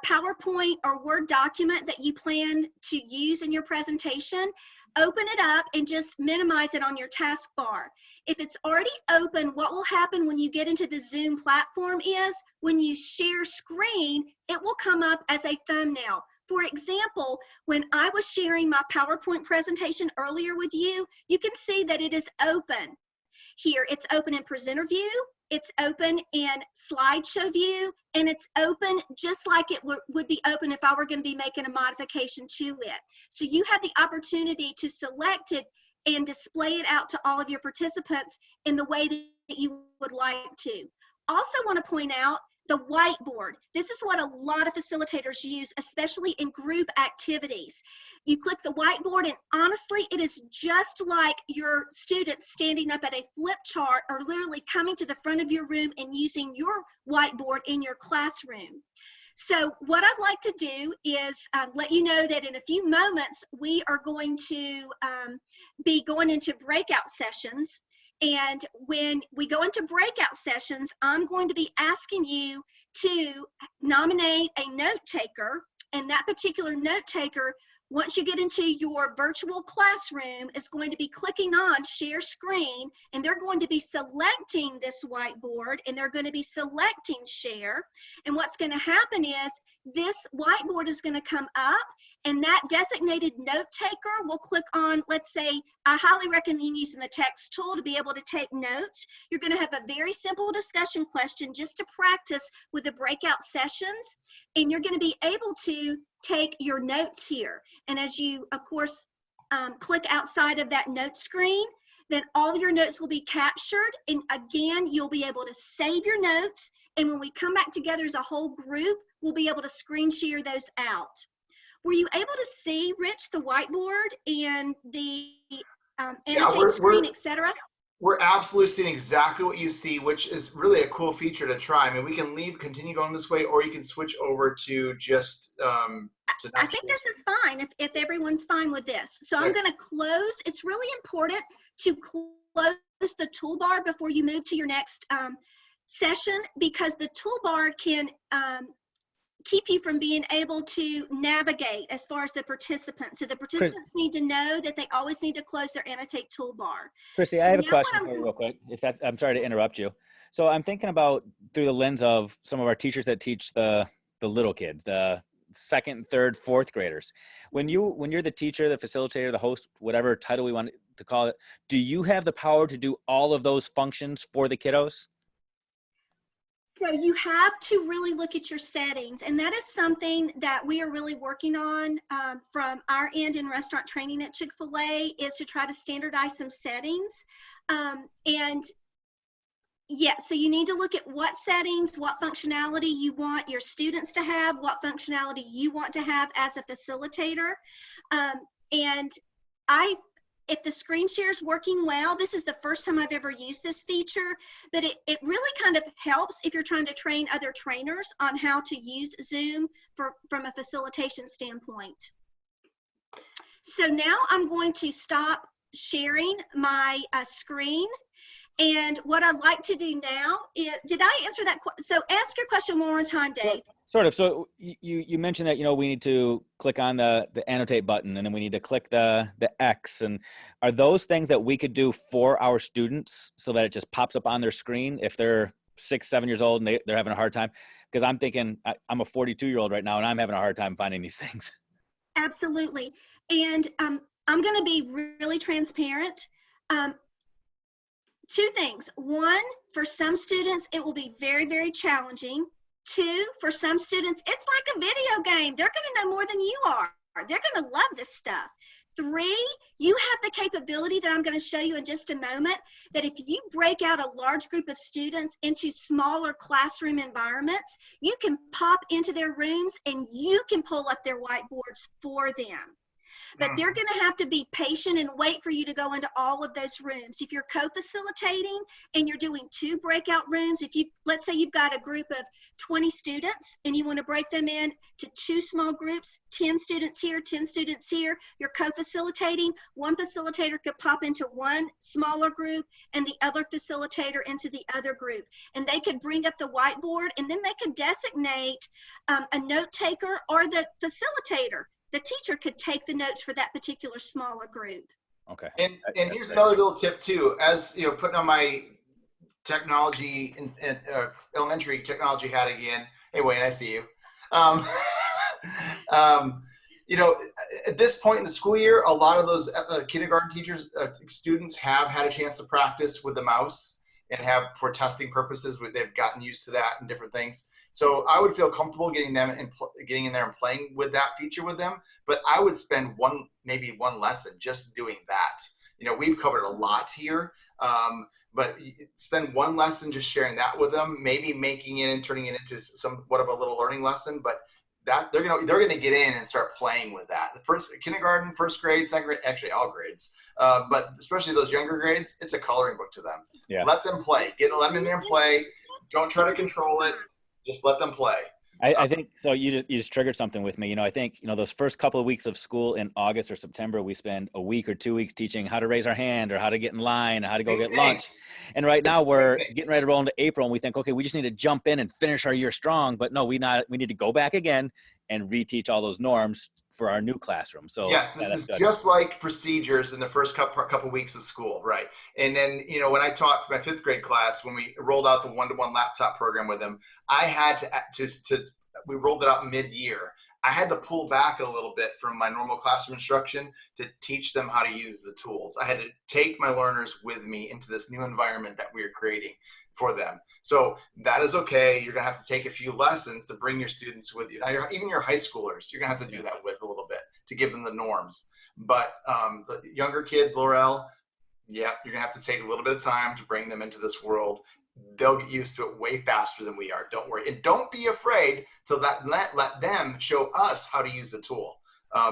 Speaker 3: PowerPoint or Word document that you plan to use in your presentation. Open it up and just minimize it on your taskbar. If it's already open, what will happen when you get into the Zoom platform is when you share screen, it will come up as a thumbnail. For example, when I was sharing my PowerPoint presentation earlier with you, you can see that it is open. Here, it's open in presenter view, it's open in slideshow view, and it's open just like it would be open if I were going to be making a modification to it. So you have the opportunity to select it and display it out to all of your participants in the way that you would like to. Also want to point out the whiteboard. This is what a lot of facilitators use, especially in group activities. You click the whiteboard, and honestly, it is just like your students standing up at a flip chart or literally coming to the front of your room and using your whiteboard in your classroom. So what I'd like to do is let you know that in a few moments, we are going to be going into breakout sessions. And when we go into breakout sessions, I'm going to be asking you to nominate a note taker, and that particular note taker, once you get into your virtual classroom, is going to be clicking on share screen, and they're going to be selecting this whiteboard, and they're going to be selecting share. And what's going to happen is this whiteboard is going to come up, and that designated note taker will click on, let's say, I highly recommend using the text tool to be able to take notes. You're going to have a very simple discussion question just to practice with the breakout sessions, and you're going to be able to take your notes here. And as you, of course, click outside of that note screen, then all your notes will be captured. And again, you'll be able to save your notes. And when we come back together as a whole group, we'll be able to screen share those out. Were you able to see, Rich, the whiteboard and the annotate screen, etc.?
Speaker 1: We're absolutely seeing exactly what you see, which is really a cool feature to try. I mean, we can continue going this way, or you can switch over to just
Speaker 3: I think this is fine if everyone's fine with this. So I'm going to close. It's really important to close the toolbar before you move to your next session, because the toolbar can keep you from being able to navigate as far as the participants. So the participants need to know that they always need to close their Annotate toolbar.
Speaker 2: Christy,
Speaker 3: So
Speaker 2: I have a question for you real quick. I'm sorry to interrupt you. So I'm thinking about through the lens of some of our teachers that teach the little kids, the second, third, fourth graders. When you're the teacher, the facilitator, the host, whatever title we want to call it, do you have the power to do all of those functions for the kiddos?
Speaker 3: So you have to really look at your settings, and that is something that we are really working on from our end in restaurant training at Chick-fil-A, is to try to standardize some settings. And yeah, so you need to look at what settings, what functionality you want your students to have, what functionality you want to have as a facilitator. And if the screen share is working well, this is the first time I've ever used this feature, but it really kind of helps if you're trying to train other trainers on how to use Zoom from a facilitation standpoint. So now I'm going to stop sharing my screen, And what I'd like to do now is, did I answer that? So ask your question one more time, Dave.
Speaker 2: Sort of. So you mentioned that, we need to click on the annotate button, and then we need to click the X. And are those things that we could do for our students so that it just pops up on their screen if they're 6, 7 years old and they're having a hard time? Because I'm thinking, I'm a 42-year-old right now, and I'm having a hard time finding these things.
Speaker 3: Absolutely. And I'm going to be really transparent. Two things. One, for some students, it will be very, very challenging. Two, for some students, it's like a video game. They're going to know more than you are. They're going to love this stuff. Three, you have the capability that I'm going to show you in just a moment, that if you break out a large group of students into smaller classroom environments, you can pop into their rooms and you can pull up their whiteboards for them. But they're going to have to be patient and wait for you to go into all of those rooms. If you're co-facilitating and you're doing 2 breakout rooms, let's say you've got a group of 20 students and you want to break them in to 2 small groups, 10 students here, 10 students here, you're co-facilitating. One facilitator could pop into one smaller group and the other facilitator into the other group. And they could bring up the whiteboard, and then they could designate a note taker or the facilitator. The teacher could take the notes for that particular smaller group.
Speaker 2: Okay.
Speaker 1: And here's another little tip too. As putting on my technology and elementary technology hat again. Hey, Wayne, I see you. At this point in the school year, a lot of those kindergarten teachers, students have had a chance to practice with the mouse and have, for testing purposes, they've gotten used to that and different things. So I would feel comfortable getting them and getting in there and playing with that feature with them. But I would spend maybe one lesson just doing that. We've covered a lot here, but spend one lesson just sharing that with them, maybe making it and turning it into somewhat of a little learning lesson. But that they're gonna get in and start playing with that. The first kindergarten, first grade, second grade, actually all grades, but especially those younger grades, it's a coloring book to them. Yeah. Let them play. Let them in there and play. Don't try to control it. Just let them play.
Speaker 2: I think so. You just triggered something with me. I think those first couple of weeks of school in August or September, we spend a week or 2 weeks teaching how to raise our hand or how to get in line, or how to go get lunch. And right now we're getting ready to roll into April, and we think, okay, we just need to jump in and finish our year strong. But no, we need to go back again and reteach all those norms for our new classroom. So
Speaker 1: yes, this is just like procedures in the first couple weeks of school, right? And then when I taught for my 5th grade class, when we rolled out the 1-to-1 laptop program with them, I had to we rolled it out mid-year. I had to pull back a little bit from my normal classroom instruction to teach them how to use the tools. I had to take my learners with me into this new environment that we are creating for them. So that is okay. You're going to have to take a few lessons to bring your students with you. Now, even your high schoolers, you're going to have to do that with a little bit to give them the norms. But the younger kids, Laurel, yeah, you're going to have to take a little bit of time to bring them into this world. They'll get used to it way faster than we are. Don't worry. And don't be afraid to let them show us how to use the tool.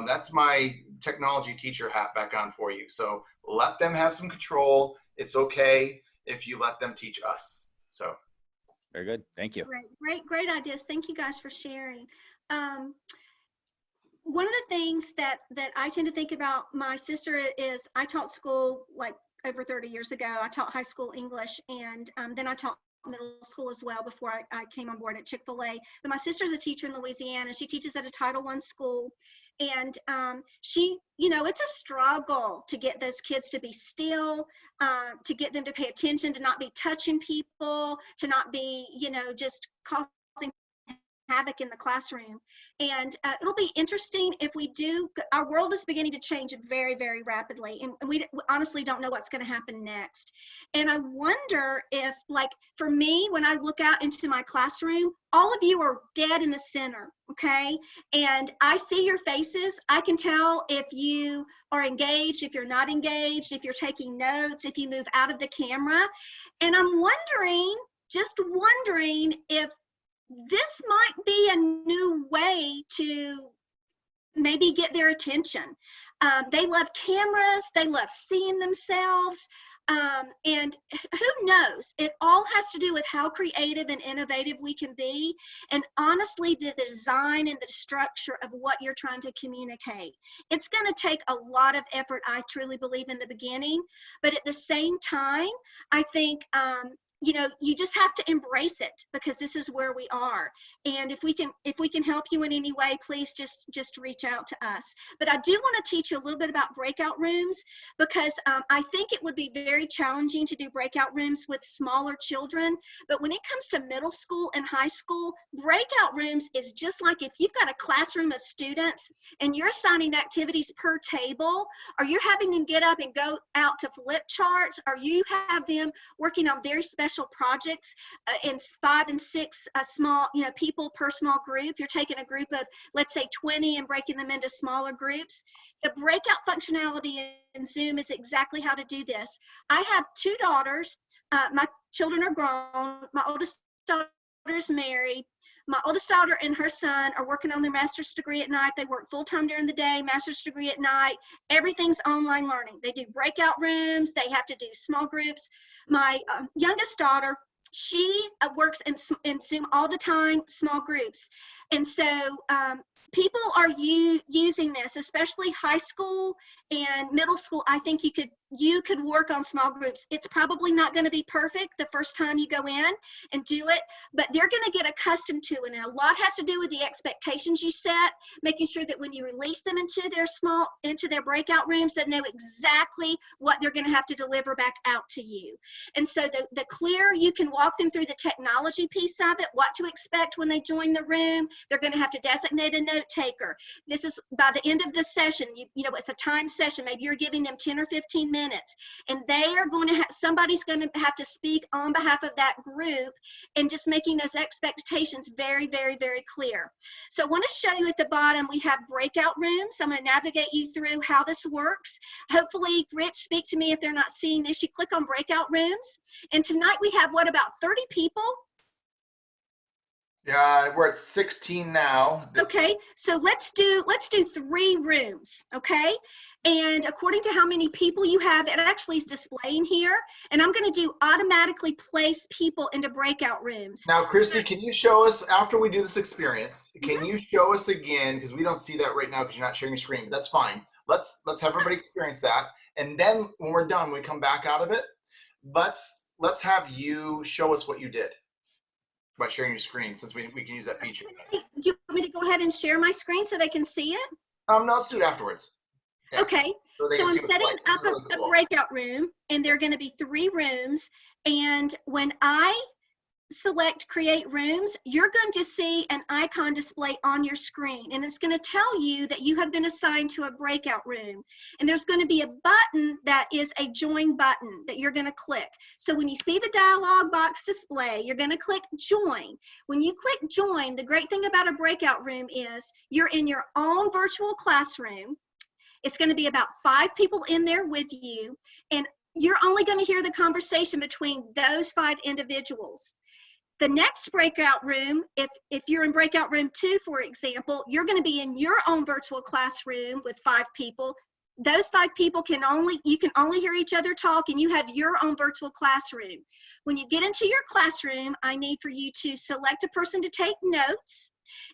Speaker 1: That's my technology teacher hat back on for you. So let them have some control. It's okay if you let them teach us. So
Speaker 2: very good. Thank you.
Speaker 3: Great ideas. Thank you guys for sharing. One of the things that I tend to think about my sister is, I taught school like over 30 years ago. I taught high school English, and then I taught middle school as well before I came on board at Chick-fil-A. But my sister's a teacher in Louisiana. She teaches at a Title I school, and she, it's a struggle to get those kids to be still, to get them to pay attention, to not be touching people, to not be, just causing havoc in the classroom. And it'll be interesting if we do. Our world is beginning to change very, very rapidly, and we honestly don't know what's going to happen next. And I wonder if, like, for me, when I look out into my classroom, all of you are dead in the center, okay? And I see your faces. I can tell if you are engaged, if you're not engaged, if you're taking notes, if you move out of the camera. And I'm just wondering if this might be a new way to maybe get their attention. They love cameras. They love seeing themselves. And who knows? It all has to do with how creative and innovative we can be, and honestly, the design and the structure of what you're trying to communicate. It's going to take a lot of effort, I truly believe, in the beginning, but at the same time, I think you know, you just have to embrace it, because this is where we are. And if we can help you in any way, please just reach out to us. But I do want to teach you a little bit about breakout rooms, because I think it would be very challenging to do breakout rooms with smaller children. But when it comes to middle school and high school, breakout rooms is just like if you've got a classroom of students and you're assigning activities per table, or you're having them get up and go out to flip charts, or you have them working on very special projects in 5 and 6 small, you know, people per small group. You're taking a group of, let's say, 20 and breaking them into smaller groups. The breakout functionality in Zoom is exactly how to do this. I have 2 daughters. My children are grown. My oldest daughter is married. My oldest daughter and her son are working on their master's degree at night. They work full-time during the day, master's degree at night. Everything's online learning. They do breakout rooms. They have to do small groups. My youngest daughter, she works in Zoom all the time, small groups. And so people are using this, especially high school and middle school. I think you could work on small groups. It's probably not going to be perfect the first time you go in and do it, but they're going to get accustomed to it. And a lot has to do with the expectations you set, making sure that when you release them into their breakout rooms, they know exactly what they're going to have to deliver back out to you. And so the clearer you can walk them through the technology piece of it, what to expect when they join the room. They're going to have to designate a note taker. This is by the end of the session, you know, it's a timed session. Maybe you're giving them 10 or 15 minutes, and they are going to somebody's going to have to speak on behalf of that group, and just making those expectations very, very, very clear. So I want to show you at the bottom, we have breakout rooms. I'm going to navigate you through how this works. Hopefully, Rich, speak to me if they're not seeing this. You click on breakout rooms, and tonight we have, what, about 30 people?
Speaker 1: Yeah, we're at 16 now.
Speaker 3: Okay, so let's do 3 rooms, okay? And according to how many people you have, it actually is displaying here. And I'm going to do automatically place people into breakout rooms.
Speaker 1: Now, Christy, can you show us, after we do this experience, can you show us again, because we don't see that right now because you're not sharing your screen, but that's fine. Let's have everybody experience that. And then when we're done, we come back out of it, let's have you show us what you did by sharing your screen, since we can use that feature.
Speaker 3: Do you want me to go ahead and share my screen so they can see it?
Speaker 1: No, let's do it afterwards. Yeah.
Speaker 3: Okay, so I'm setting up a breakout room, and there are going to be 3 rooms. And when I select create rooms, you're going to see an icon display on your screen, and it's going to tell you that you have been assigned to a breakout room. And there's going to be a button that is a join button that you're going to click. So when you see the dialog box display, you're going to click join. When you click join, the great thing about a breakout room is you're in your own virtual classroom. It's going to be about 5 people in there with you, and you're only going to hear the conversation between those 5 individuals. The next breakout room, if you're in breakout room 2, for example, you're going to be in your own virtual classroom with 5 people. Those 5 people you can only hear each other talk, and you have your own virtual classroom. When you get into your classroom, I need for you to select a person to take notes.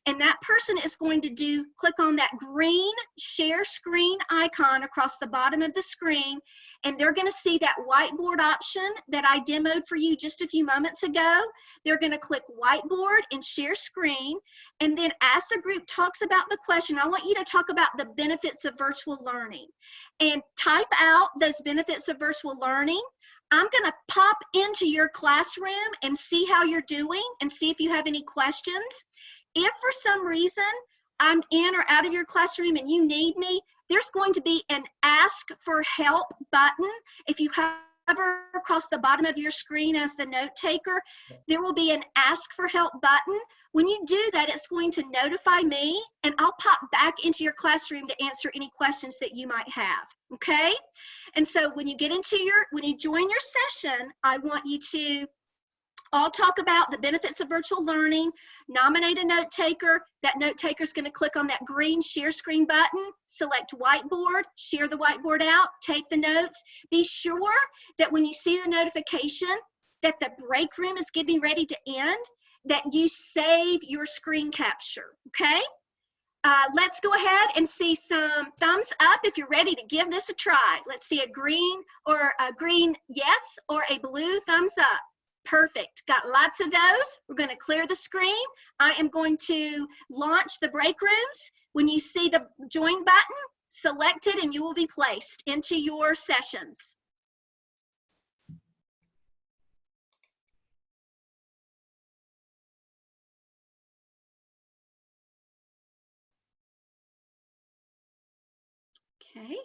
Speaker 3: And that person is going to click on that green share screen icon across the bottom of the screen, and they're going to see that whiteboard option that I demoed for you just a few moments ago. They're going to click whiteboard and share screen, and then as the group talks about the question, I want you to talk about the benefits of virtual learning, and type out those benefits of virtual learning. I'm going to pop into your classroom and see how you're doing and see if you have any questions. If for some reason I'm in or out of your classroom and you need me, there's going to be an ask for help button. If you hover across the bottom of your screen as the note taker, there will be an ask for help button. When you do that, it's going to notify me, and I'll pop back into your classroom to answer any questions that you might have, okay? And so when you join your session, I want you to all talk about the benefits of virtual learning. Nominate a note taker. That note taker is going to click on that green share screen button, select whiteboard, share the whiteboard out, take the notes. Be sure that when you see the notification that the break room is getting ready to end, that you save your screen capture, okay? Let's go ahead and see some thumbs up if you're ready to give this a try. Let's see a green yes or a blue thumbs up. Perfect. Got lots of those. We're going to clear the screen. I am going to launch the break rooms. When you see the join button, select it and you will be placed into your sessions. Okay.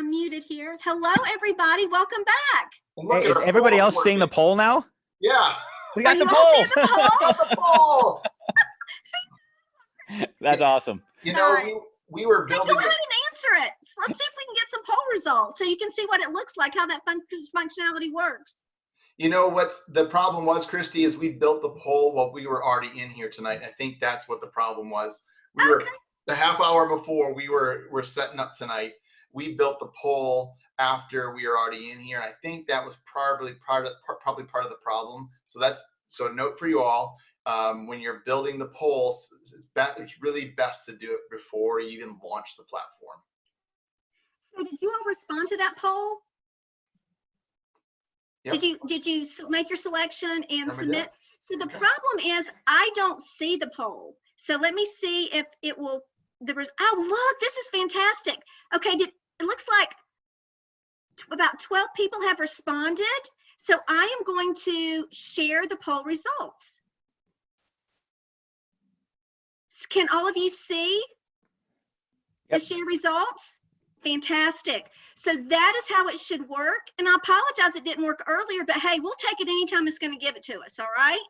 Speaker 3: muted here. Hello, everybody. Welcome back.
Speaker 1: And look
Speaker 2: Hey,
Speaker 1: at
Speaker 2: is
Speaker 1: our
Speaker 2: everybody
Speaker 1: polls
Speaker 2: else seeing the
Speaker 1: working.
Speaker 2: poll now?
Speaker 1: Yeah.
Speaker 2: We
Speaker 3: Are
Speaker 2: got
Speaker 3: you
Speaker 2: the
Speaker 3: all
Speaker 2: poll.
Speaker 3: seeing the poll?
Speaker 1: Got the poll.
Speaker 2: That's awesome.
Speaker 1: You know,
Speaker 3: Nice.
Speaker 1: we were
Speaker 3: Hey, go
Speaker 1: building.
Speaker 3: ahead and answer it. Let's see if we can get some poll results so you can see what it looks like, how that functionality works.
Speaker 1: You know what's the problem was, Christy, is we built the poll while we were already in here tonight. I think that's what the problem was. We were the half hour before we were setting up tonight. We built the poll after we were already in here. I think that was probably part of the problem. So note for you all, when you're building the polls, it's really best to do it before you even launch the platform.
Speaker 3: So did you all respond to that poll?
Speaker 1: Yep.
Speaker 3: Did you make your selection and submit?
Speaker 1: That?
Speaker 3: So the
Speaker 1: Okay.
Speaker 3: problem is I don't see the poll. So let me see if it will. Oh, look, this is fantastic. Okay, it looks like about 12 people have responded. So I am going to share the poll results. Can all of you see the share results? Fantastic. So that is how it should work. And I apologize it didn't work earlier, but hey, we'll take it anytime it's going to give it to us, all right?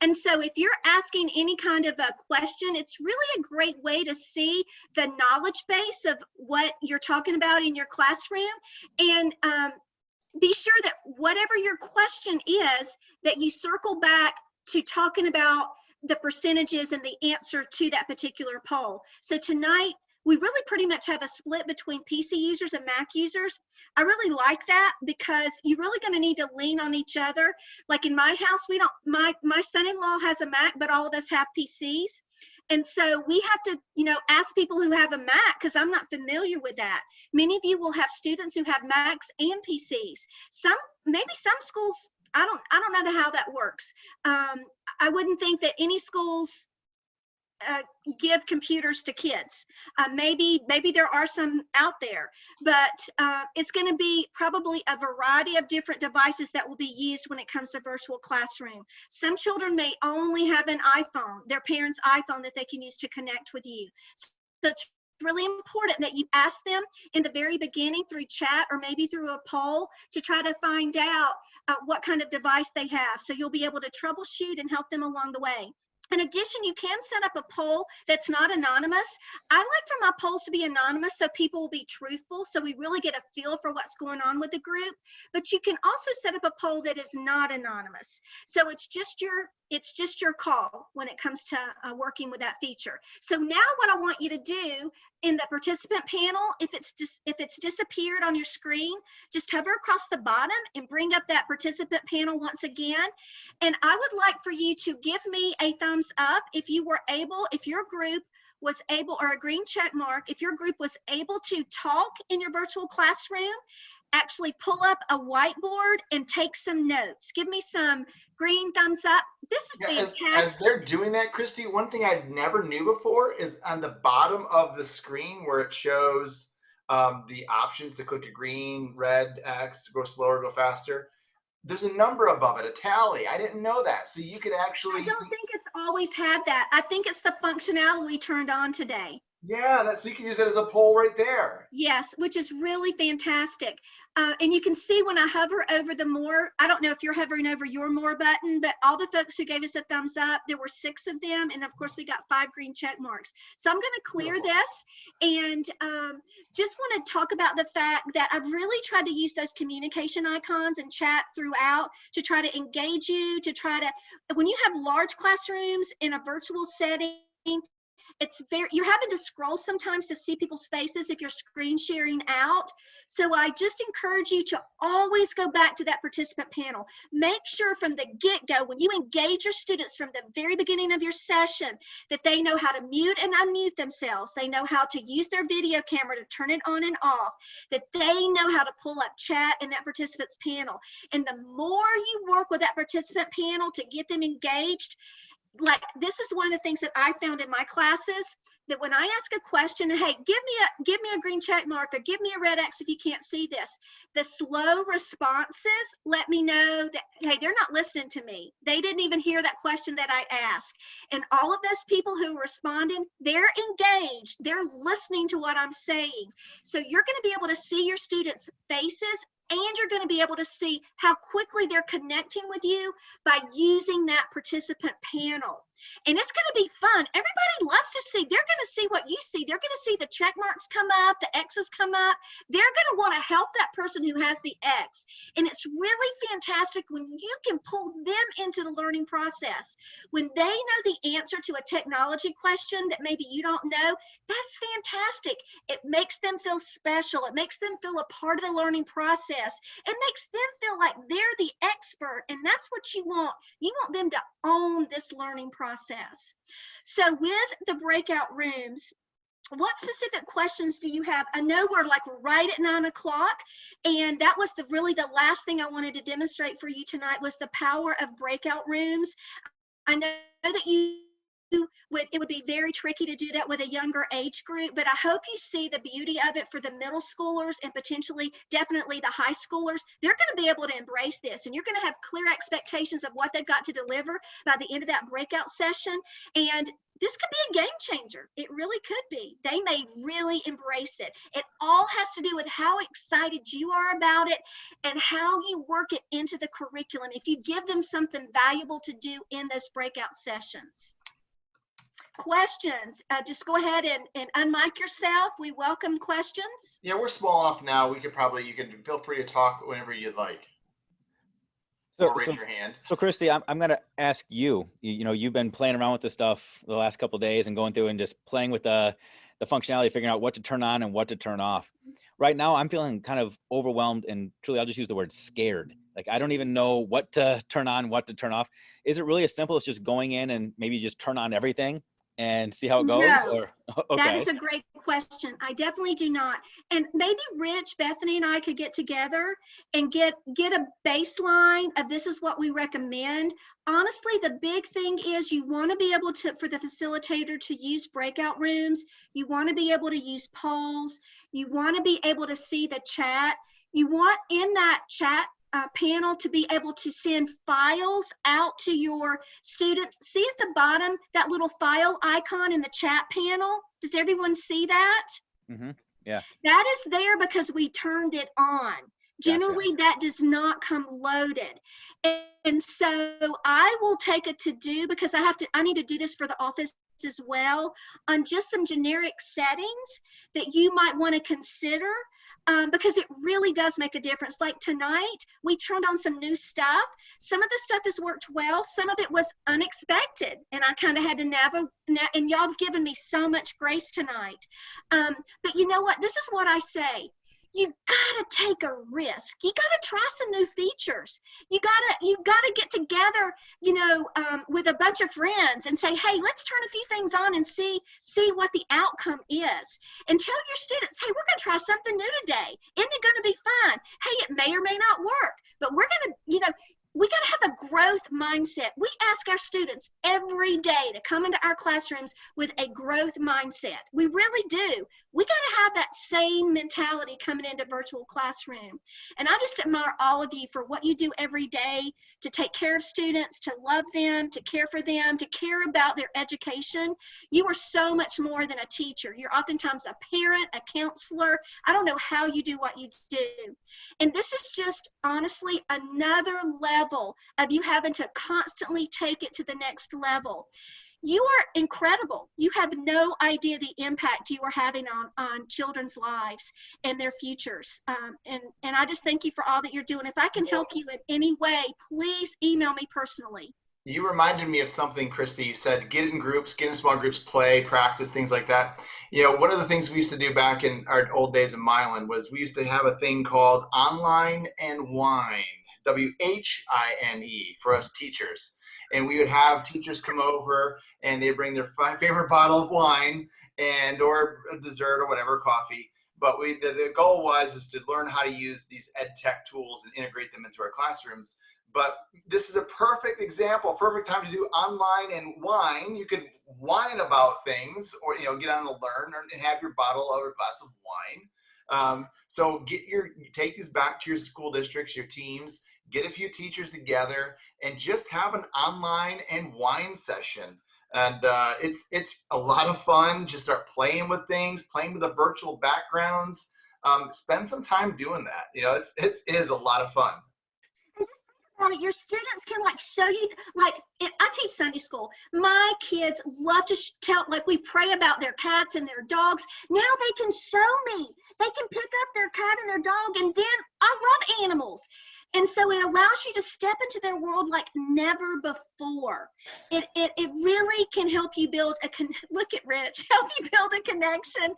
Speaker 3: And so if you're asking any kind of a question, it's really a great way to see the knowledge base of what you're talking about in your classroom. And be sure that whatever your question is, that you circle back to talking about the percentages and the answer to that particular poll. So tonight, we really pretty much have a split between PC users and Mac users. I really like that because you're really going to need to lean on each other. Like in my house, we don't, my son-in-law has a Mac, but all of us have PCs. And so we have to, ask people who have a Mac because I'm not familiar with that. Many of you will have students who have Macs and PCs. Maybe some schools, I don't know how that works. I wouldn't think that any schools give computers to kids. Maybe there are some out there, but it's going to be probably a variety of different devices that will be used when it comes to virtual classroom. Some children may only have an iPhone, their parents' iPhone that they can use to connect with you. So it's really important that you ask them in the very beginning through chat or maybe through a poll to try to find out what kind of device they have. So you'll be able to troubleshoot and help them along the way. In addition, you can set up a poll that's not anonymous. I like for my polls to be anonymous so people will be truthful, so we really get a feel for what's going on with the group. But you can also set up a poll that is not anonymous. So it's just your call when it comes to working with that feature. So now what I want you to do in the participant panel, if it's disappeared on your screen, just hover across the bottom and bring up that participant panel once again. And I would like for you to give me a thumbs up if you were able, if your group was able, or a green check mark, if your group was able to talk in your virtual classroom, actually pull up a whiteboard and take some notes. Give me some green thumbs up. This is fantastic.
Speaker 1: As they're doing that, Christy, one thing I never knew before is on the bottom of the screen where it shows the options to click a green, red, X, go slower, go faster. There's a number above it, a tally. I didn't know that. So you could actually.
Speaker 3: I don't think it's always had that. I think it's the functionality we turned on today.
Speaker 1: Yeah, so you can use it as a poll right there.
Speaker 3: Yes, which is really fantastic. And you can see when I hover over the more, I don't know if you're hovering over your more button, but all the folks who gave us a thumbs up, there were 6 of them. And of course, we got 5 green check marks. So I'm going to clear this and just want to talk about the fact that I've really tried to use those communication icons and chat throughout to try to engage you, when you have large classrooms in a virtual setting, you're having to scroll sometimes to see people's faces if you're screen sharing out. So I just encourage you to always go back to that participant panel. Make sure from the get-go, when you engage your students from the very beginning of your session, that they know how to mute and unmute themselves. They know how to use their video camera to turn it on and off, that they know how to pull up chat in that participants panel. And the more you work with that participant panel to get them engaged, like, this is one of the things that I found in my classes, that when I ask a question, hey, give me a green check mark, or give me a red X if you can't see this, the slow responses let me know that, hey, they're not listening to me. They didn't even hear that question that I asked. And all of those people who are responding, they're engaged. They're listening to what I'm saying. So you're going to be able to see your students' faces, and you're going to be able to see how quickly they're connecting with you by using that participant panel. And it's going to be fun. Everybody loves to see. They're going to see what you see. They're going to see the check marks come up, the X's come up. They're going to want to help that person who has the X. And it's really fantastic when you can pull them into the learning process. When they know the answer to a technology question that maybe you don't know, that's fantastic. It makes them feel special. It makes them feel a part of the learning process. It makes them feel like they're the expert. And that's what you want. You want them to own this learning process. So with the breakout rooms, what specific questions do you have? I know we're like right at 9 o'clock, and that was really the last thing I wanted to demonstrate for you tonight was the power of breakout rooms. I know that it would be very tricky to do that with a younger age group, but I hope you see the beauty of it for the middle schoolers and potentially definitely the high schoolers. They're going to be able to embrace this, and you're going to have clear expectations of what they've got to deliver by the end of that breakout session. And this could be a game changer. It really could be. They may really embrace it. It all has to do with how excited you are about it and how you work it into the curriculum. If you give them something valuable to do in those breakout sessions. Questions? Just go ahead and unmic yourself. We welcome questions.
Speaker 1: Yeah, we're small enough now. You can feel free to talk whenever you'd like. Or raise your hand.
Speaker 2: So Christy, I'm going to ask you, you've been playing around with this stuff the last couple of days and going through and just playing with the functionality, figuring out what to turn on and what to turn off. Right now, I'm feeling kind of overwhelmed, and truly, I'll just use the word scared. Like, I don't even know what to turn on, what to turn off. Is it really as simple as just going in and maybe just turn on everything and see how it goes?
Speaker 3: No,
Speaker 2: or okay.
Speaker 3: That is a great question. I definitely do not. And maybe Rich, Bethany, and I could get together and get a baseline of this is what we recommend. Honestly, the big thing is you want to be able to, for the facilitator to use breakout rooms, you want to be able to use polls, you want to be able to see the chat. You want in that chat panel to be able to send files out to your students. See at the bottom, that little file icon in the chat panel? Does everyone see that?
Speaker 2: Mm-hmm. Yeah.
Speaker 3: That is there because we turned it on. Generally,
Speaker 2: Gotcha.
Speaker 3: that does not come loaded. And so I will take a to-do because I need to do this for the office as well on just some generic settings that you might want to consider. Because it really does make a difference. Like tonight, we turned on some new stuff. Some of the stuff has worked well. Some of it was unexpected, and I kind of had to navigate. And y'all have given me so much grace tonight. But you know what? This is what I say. You gotta take a risk. You gotta try some new features. You gotta get together, with a bunch of friends and say, hey, let's turn a few things on and see what the outcome is. And tell your students, hey, we're gonna try something new today. Isn't it gonna be fun? Hey, it may or may not work, but we're gonna, we got to have a growth mindset. We ask our students every day to come into our classrooms with a growth mindset. We really do. We got to have that same mentality coming into virtual classroom. And I just admire all of you for what you do every day to take care of students, to love them, to care for them, to care about their education. You are so much more than a teacher. You're oftentimes a parent, a counselor. I don't know how you do what you do. And this is just honestly another level of you having to constantly take it to the next level. You are incredible. You have no idea the impact you are having on children's lives and their futures. And I just thank you for all that you're doing. If I can help you in any way, please email me personally.
Speaker 1: You reminded me of something, Christy. You said get in groups, get in small groups, play, practice, things like that. One of the things we used to do back in our old days in Milan was we used to have a thing called Online and Wine, WHINE, for us teachers. And we would have teachers come over and they'd bring their favorite bottle of wine or a dessert or whatever, coffee. But the goal was to learn how to use these ed tech tools and integrate them into our classrooms. but this is a perfect example, perfect time to do online and whine. You could whine about things, or get on the learn and have your bottle or glass of wine. So take these back to your school districts, your teams, get a few teachers together, and just have an online and wine session. And it's a lot of fun. Just start playing with things, playing with the virtual backgrounds. Spend some time doing that. It is a lot of fun.
Speaker 3: Your students can show you, I teach Sunday school. My kids love to tell, we pray about their cats and their dogs. Now they can show me. They can pick up their cat and their dog, and then I love animals. And so it allows you to step into their world like never before. It really can help you build look at Rich, help you build a connection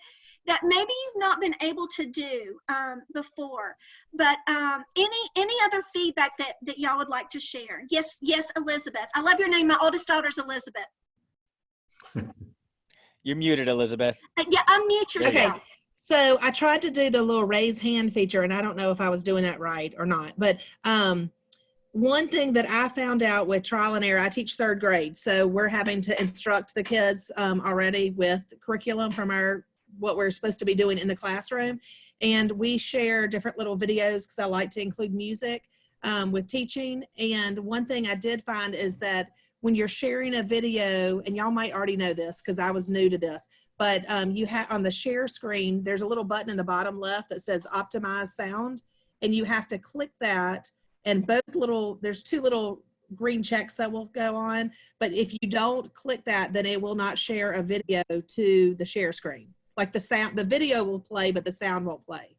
Speaker 3: that maybe you've not been able to do before. But any other feedback that y'all would like to share? Yes, Elizabeth. I love your name. My oldest daughter's Elizabeth.
Speaker 2: You're muted, Elizabeth.
Speaker 3: Yeah, unmute yourself.
Speaker 6: Okay. So I tried to do the little raise hand feature, and I don't know if I was doing that right or not. But one thing that I found out with trial and error, I teach 3rd grade. So we're having to instruct the kids already with curriculum from what we're supposed to be doing in the classroom. And we share different little videos because I like to include music with teaching. And one thing I did find is that when you're sharing a video, and y'all might already know this because I was new to this, but you have on the share screen, there's a little button in the bottom left that says optimize sound, and you have to click that, and there's 2 little green checks that will go on, but if you don't click that, then it will not share a video to the share screen. Like the video will play, but the sound won't play.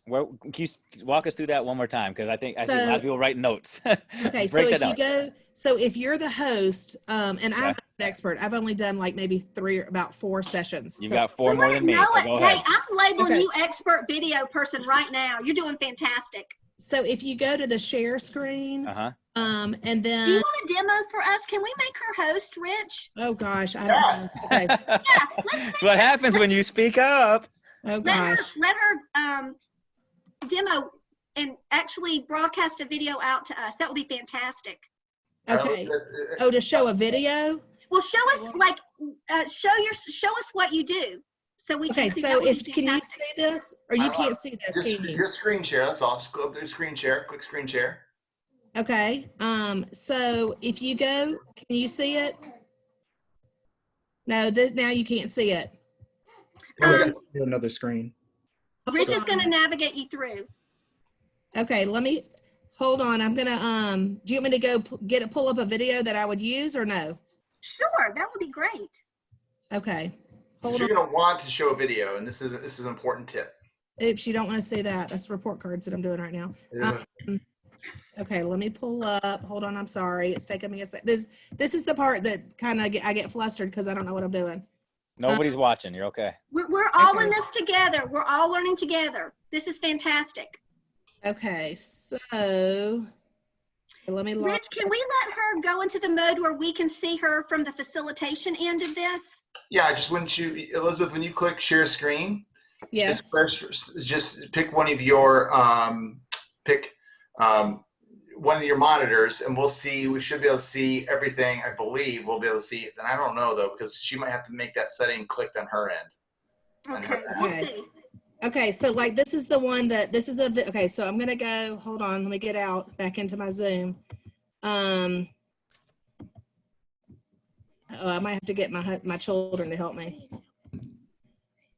Speaker 2: Well, can you walk us through that one more time? Because I think I see a lot of people writing notes.
Speaker 6: Okay, so if you're the host, and I'm not an expert, I've only done maybe about 4 sessions.
Speaker 2: You've got 4 more than me, so go ahead.
Speaker 3: Hey, I'm labeling you expert video person right now. You're doing fantastic.
Speaker 6: So if you go to the share screen, and then.
Speaker 3: Do you want a demo for us? Can we make her host, Rich?
Speaker 6: Oh gosh, I don't know. Okay.
Speaker 2: That's what happens when you speak up.
Speaker 6: Oh gosh.
Speaker 3: Let her demo and actually broadcast a video out to us. That would be fantastic.
Speaker 6: Okay. Oh, to show a video?
Speaker 3: Well, show us show us what you do, so we can see.
Speaker 6: So can you see this, or you can't see this?
Speaker 1: Just screen share. That's all. Just go up to screen share. Click screen share.
Speaker 6: Okay. So if you go, can you see it? No, now you can't see it.
Speaker 7: Another screen.
Speaker 3: Rich is going to navigate you through.
Speaker 6: Okay, hold on. I'm gonna, do you want me to go pull up a video that I would use, or no?
Speaker 3: Sure, that would be great.
Speaker 6: Okay.
Speaker 1: You're going to want to show a video, and this is an important tip.
Speaker 6: Oops, you don't want to see that. That's report cards that I'm doing right now. Okay, let me pull up. Hold on, I'm sorry. It's taking me a sec. This is the part that I get flustered because I don't know what I'm doing.
Speaker 2: Nobody's watching. You're okay.
Speaker 3: We're all in this together. We're all learning together. This is fantastic.
Speaker 6: Okay, so let me
Speaker 3: Rich, can we let her go into the mode where we can see her from the facilitation end of this?
Speaker 1: Yeah, Elizabeth, when you click share screen,
Speaker 6: yes,
Speaker 1: just pick one of your one of your monitors, and we should be able to see everything. I believe we'll be able to see it. And I don't know though, because she might have to make that setting clicked on her end.
Speaker 3: Okay, we'll see.
Speaker 6: Okay, so this is the one okay, so I'm gonna go, hold on, let me get out back into my Zoom. I might have to get my children to help me.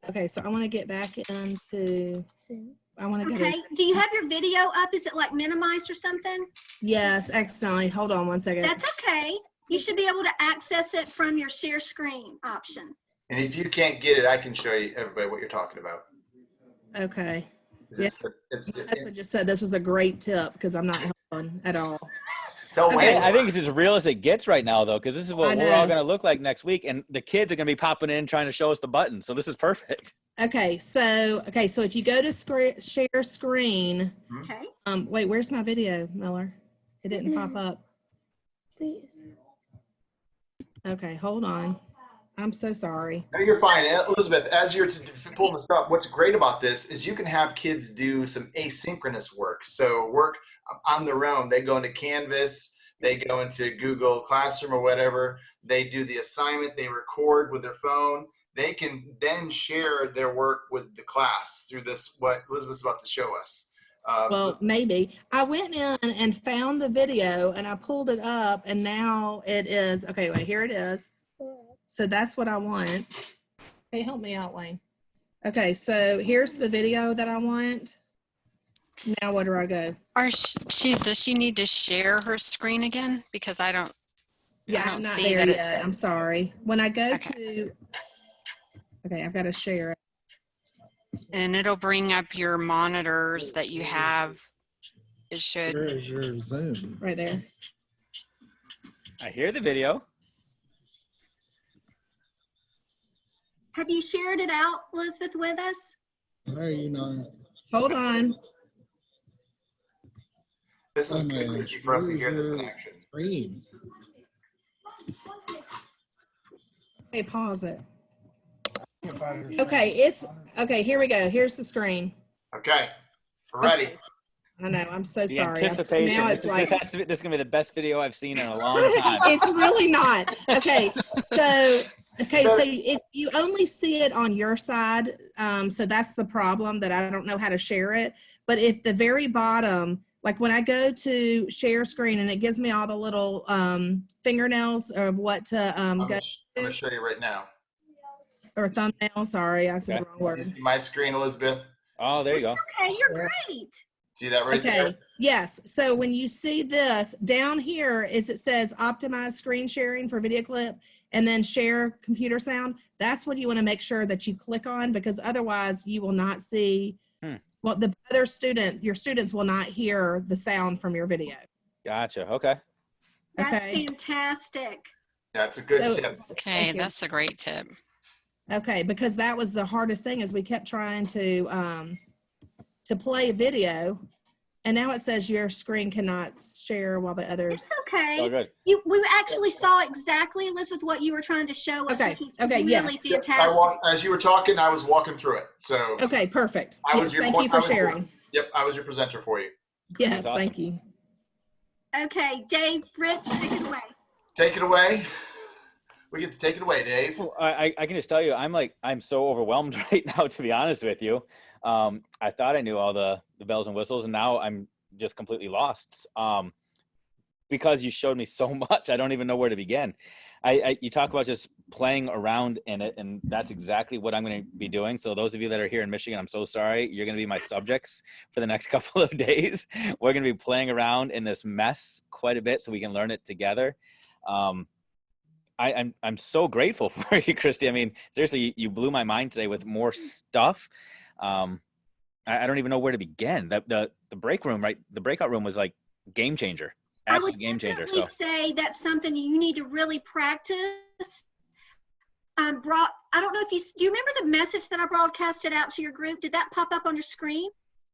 Speaker 6: Okay, so I want to get back into,
Speaker 3: Okay, do you have your video up? Is it minimized or something?
Speaker 6: Yes, accidentally. Hold on one second.
Speaker 3: That's okay. You should be able to access it from your share screen option.
Speaker 1: And if you can't get it, I can show you everybody what you're talking about.
Speaker 6: Okay.
Speaker 1: My
Speaker 6: husband just said this was a great tip because I'm not helping at all.
Speaker 2: I think it's as real as it gets right now, though, because this is what we're all going to look like next week, and the kids are going to be popping in trying to show us the button. So this is perfect.
Speaker 6: Okay, so if you go to share screen.
Speaker 3: Okay.
Speaker 6: Wait, where's my video, Miller? It didn't pop up.
Speaker 8: Please.
Speaker 6: Okay, hold on. I'm so sorry.
Speaker 1: No, you're fine. Elizabeth, as you're pulling this up, what's great about this is you can have kids do some asynchronous work. So work on their own. They go into Canvas, they go into Google Classroom or whatever. They do the assignment, they record with their phone. They can then share their work with the class through this, what Elizabeth's about to show us.
Speaker 6: Well, maybe. I went in and found the video and I pulled it up and now it is, okay, wait, here it is. So that's what I want. Hey, help me out, Wayne. Okay, so here's the video that I want. Now where do I go?
Speaker 5: Does she need to share her screen again? Because I don't
Speaker 6: I'm not
Speaker 5: see
Speaker 6: there
Speaker 5: that it
Speaker 6: yet. I'm
Speaker 5: says.
Speaker 6: sorry. When I go
Speaker 5: Okay.
Speaker 6: to, okay, I've got to share it.
Speaker 5: And it'll bring up your monitors that you have. It should.
Speaker 7: Where is your Zoom?
Speaker 6: Right there.
Speaker 2: I hear the video.
Speaker 3: Have you shared it out, Elizabeth, with us?
Speaker 7: Why are you not?
Speaker 6: Hold on.
Speaker 1: This is good, Christy, for us to hear this in action.
Speaker 7: Screen.
Speaker 6: Hey, pause it. Okay, okay, here we go. Here's the screen.
Speaker 1: Okay, we're ready.
Speaker 6: Okay. I know, I'm so
Speaker 2: The
Speaker 6: sorry.
Speaker 2: anticipation.
Speaker 6: Now
Speaker 2: This,
Speaker 6: it's like,
Speaker 2: this is gonna be the best video I've seen in a long time.
Speaker 6: it's really not. Okay, so you only see it on your side. So that's the problem, that I don't know how to share it. But at the very bottom, like when I go to share screen and it gives me all the little fingernails of what to
Speaker 1: I'm
Speaker 6: go
Speaker 1: gonna show you right now.
Speaker 6: or thumbnail. Sorry, I said
Speaker 2: Okay.
Speaker 6: the wrong word.
Speaker 1: You see my screen, Elizabeth?
Speaker 2: Oh, there you go.
Speaker 3: Okay, you're great.
Speaker 1: See that right
Speaker 6: Okay,
Speaker 1: there?
Speaker 6: yes. So when you see this down here, is it says optimize screen sharing for video clip and then share computer sound. That's what you want to make sure that you click on, because otherwise you will not see well, your students will not hear the sound from your video.
Speaker 2: Gotcha. Okay.
Speaker 3: That's
Speaker 6: Okay.
Speaker 3: fantastic.
Speaker 1: That's a good
Speaker 6: So-
Speaker 1: tip.
Speaker 5: Okay,
Speaker 6: Thank you.
Speaker 5: that's a great tip.
Speaker 6: Okay, because that was the hardest thing, is we kept trying to play a video, and now it says your screen cannot share while the others.
Speaker 3: It's okay.
Speaker 2: Oh, good.
Speaker 3: We actually saw exactly, Elizabeth, what you were trying to show us.
Speaker 6: Okay,
Speaker 3: Which was
Speaker 6: okay,
Speaker 3: really
Speaker 6: yes.
Speaker 3: fantastic.
Speaker 1: As you were talking, I was walking through it. So
Speaker 6: Okay, perfect.
Speaker 1: I was
Speaker 6: Yes,
Speaker 1: your
Speaker 6: thank
Speaker 1: point-
Speaker 6: you for
Speaker 1: I was your-
Speaker 6: sharing.
Speaker 1: Yep, I was your presenter for you.
Speaker 6: Yes,
Speaker 2: That's awesome.
Speaker 6: thank you.
Speaker 3: Okay, Dave, Rich, take it away.
Speaker 1: Take it away. We get to take it away, Dave.
Speaker 2: Well, I can just tell you, I'm so overwhelmed right now, to be honest with you. I thought I knew all the bells and whistles, and now I'm just completely lost. Because you showed me so much, I don't even know where to begin. You talk about just playing around in it, and that's exactly what I'm going to be doing. So those of you that are here in Michigan, I'm so sorry. You're going to be my subjects for the next couple of days. We're going to be playing around in this mess quite a bit so we can learn it together. I'm so grateful for you, Christy. I mean, seriously, you blew my mind today with more stuff. I don't even know where to begin. The break room, right? The breakout room was like game changer. Absolute game changer.
Speaker 3: I would definitely say that's something you need to really practice. I don't know if do you remember the message that I broadcasted out to your group? Did that pop up on your screen?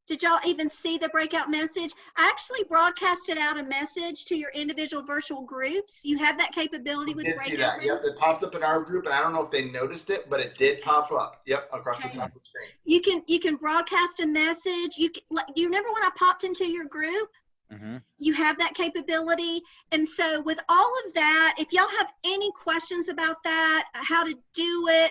Speaker 3: Did y'all even see the breakout message? I actually broadcasted out a message to your individual virtual groups. You have that capability with
Speaker 1: Did see
Speaker 3: breakout
Speaker 1: that? Yep, it popped up in our group, and I don't know if they noticed it, but it did pop up. Yep, across the top of the screen.
Speaker 3: You can broadcast a message. Do you remember when I popped into your group?
Speaker 2: Mm-hmm.
Speaker 3: You have that capability. And so with all of that, if y'all have any questions about that, how to do it,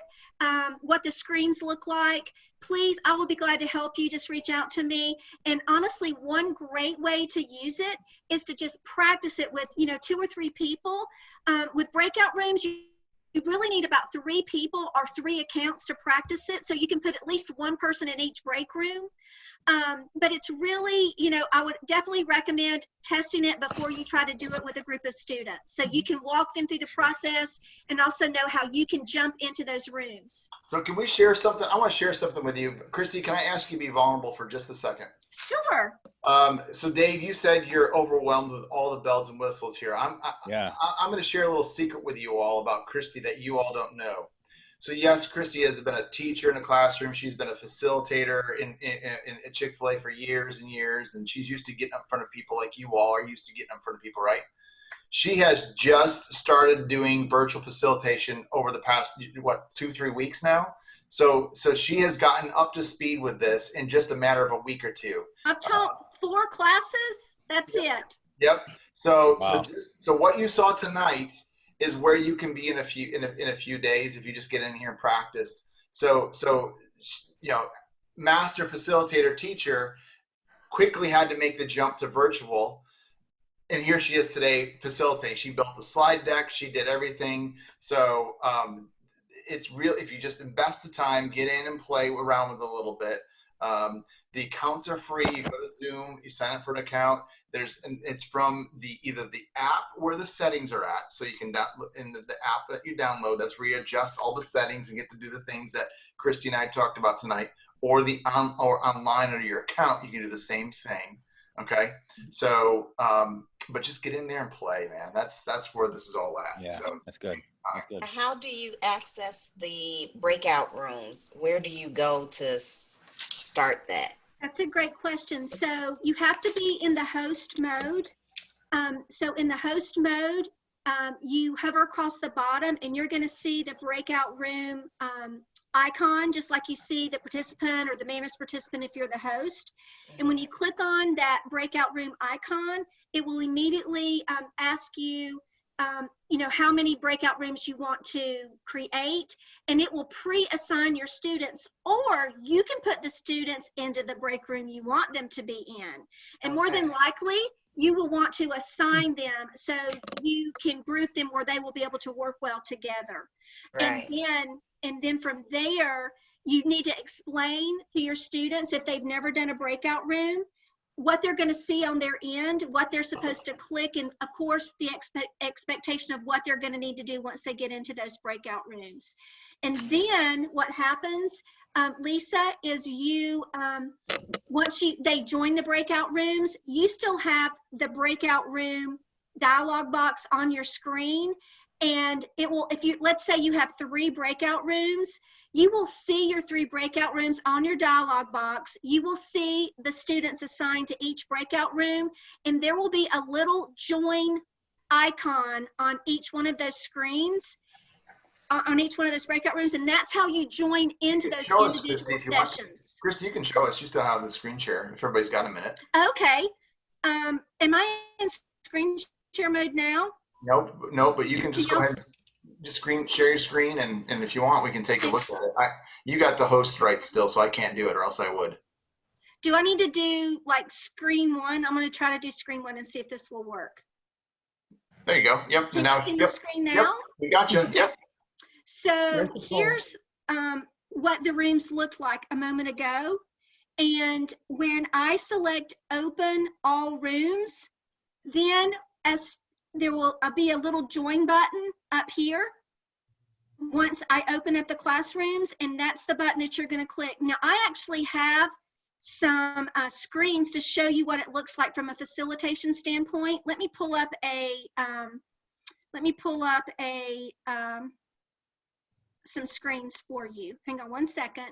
Speaker 3: what the screens look like, please, I will be glad to help you. Just reach out to me. And honestly, one great way to use it is to just practice it with, 2 or 3 people. With breakout rooms, you really need about 3 people or 3 accounts to practice it. So you can put at least 1 person in each break room. But it's really, I would definitely recommend testing it before you try to do it with a group of students. So you can walk them through the process and also know how you can jump into those rooms.
Speaker 1: So can we share something? I want to share something with you. Christy, can I ask you to be vulnerable for just a second?
Speaker 3: Sure.
Speaker 1: So Dave, you said you're overwhelmed with all the bells and whistles here. I'm going to share a little secret with you all about Christy that you all don't know. So yes, Christy has been a teacher in a classroom. She's been a facilitator in Chick-fil-A for years and years, and she's used to getting up in front of people like you all are used to getting up in front of people, right? She has just started doing virtual facilitation over the past, what, 2-3 weeks now. So she has gotten up to speed with this in just a matter of a week or two.
Speaker 3: I've taught 4 classes. That's it.
Speaker 1: Yep. So
Speaker 2: Wow.
Speaker 1: so what you saw tonight is where you can be in a few days if you just get in here and practice. So master facilitator teacher quickly had to make the jump to virtual, and here she is today facilitating. She built the slide deck. She did everything. So it's real if you just invest the time, get in and play around with it a little bit. The accounts are free. You go to Zoom, you sign up for an account. It's from either the app where the settings are at. So you can in the app that you download, that's where you adjust all the settings and get to do the things that Christy and I talked about tonight. Or online or your account, you can do the same thing. Okay. So but just get in there and play, man. That's where this is all at.
Speaker 2: Yeah,
Speaker 1: So
Speaker 2: that's good. That's good.
Speaker 8: How do you access the breakout rooms? Where do you go to start that?
Speaker 3: That's a great question. So you have to be in the host mode. So in the host mode, you hover across the bottom and you're going to see the breakout room icon, just like you see the participant or the managed participant if you're the host. And when you click on that breakout room icon, it will immediately ask you, how many breakout rooms you want to create, and it will pre-assign your students, or you can put the students into the break room you want them to be in. And more than likely, you will want to assign them so you can group them where they will be able to work well together.
Speaker 8: Right.
Speaker 3: And then from there, you need to explain to your students, if they've never done a breakout room, what they're going to see on their end, what they're supposed to click, and of course the expectation of what they're going to need to do once they get into those breakout rooms. And then what happens, Lisa, is once they join the breakout rooms, you still have the breakout room dialog box on your screen. And it will, let's say you have 3 breakout rooms, you will see your 3 breakout rooms on your dialog box. You will see the students assigned to each breakout room, and there will be a little join icon on each one of those screens, on each one of those breakout rooms, and that's how you join into those individual sessions.
Speaker 1: Christy, you can show us. You still have the screen share if everybody's got a minute.
Speaker 3: Okay. Am I in screen share mode now?
Speaker 1: Nope, but you can just go ahead and just share your screen, and if you want, we can take a look at it. You got the host rights still, so I can't do it, or else I would.
Speaker 3: Do I need to do like screen 1? I'm going to try to do screen 1 and see if this will work.
Speaker 1: There you go. Yep.
Speaker 3: Can you see the screen now?
Speaker 1: Yep. We got you. Yep.
Speaker 3: So here's what the rooms looked like a moment ago. And when I select open all rooms, then there will be a little join button up here once I open up the classrooms, and that's the button that you're going to click. Now, I actually have some screens to show you what it looks like from a facilitation standpoint. Let me pull up some screens for you. Hang on one second.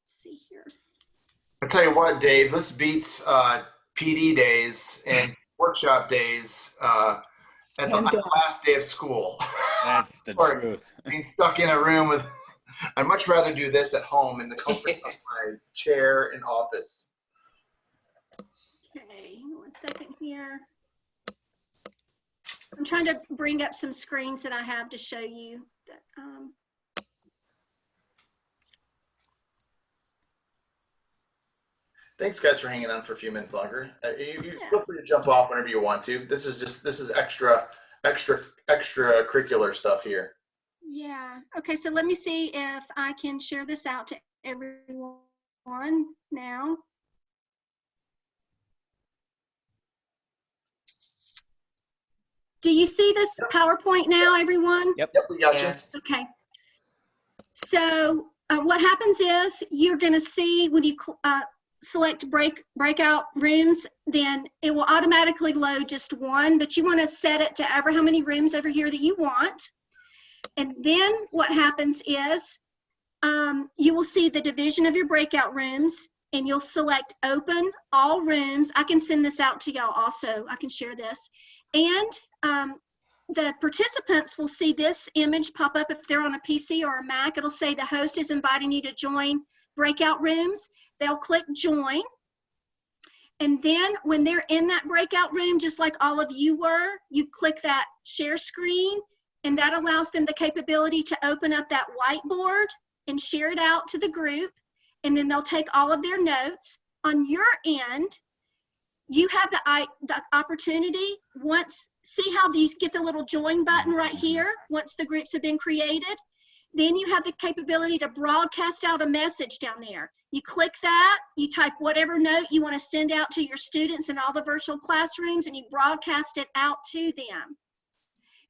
Speaker 3: Let's see here.
Speaker 1: I'll tell you what, Dave, this beats PD days and workshop days at the last day of school.
Speaker 2: That's the truth.
Speaker 1: Being stuck in a room with, I'd much rather do this at home in the comfort of my chair and office.
Speaker 3: Okay, 1 second here. I'm trying to bring up some screens that I have to show you.
Speaker 1: Thanks, guys, for hanging on for a few minutes longer. You feel free to jump off whenever you want to. This is extracurricular stuff here.
Speaker 3: Yeah. Okay, so let me see if I can share this out to everyone now. Do you see this PowerPoint now, everyone?
Speaker 2: Yep,
Speaker 1: we got you.
Speaker 3: Okay. So what happens is you're going to see when you select breakout rooms, then it will automatically load just one, but you want to set it to how many rooms over here that you want. And then what happens is you will see the division of your breakout rooms. and you'll select open all rooms. I can send this out to y'all also. I can share this. And the participants will see this image pop up if they're on a PC or a Mac. It'll say the host is inviting you to join breakout rooms. They'll click join. And then when they're in that breakout room, just like all of you were, you click that share screen, and that allows them the capability to open up that whiteboard and share it out to the group. And then they'll take all of their notes. On your end, you have the opportunity, see how these get the little join button right here once the groups have been created. Then you have the capability to broadcast out a message down there. You click that, you type whatever note you want to send out to your students in all the virtual classrooms, and you broadcast it out to them.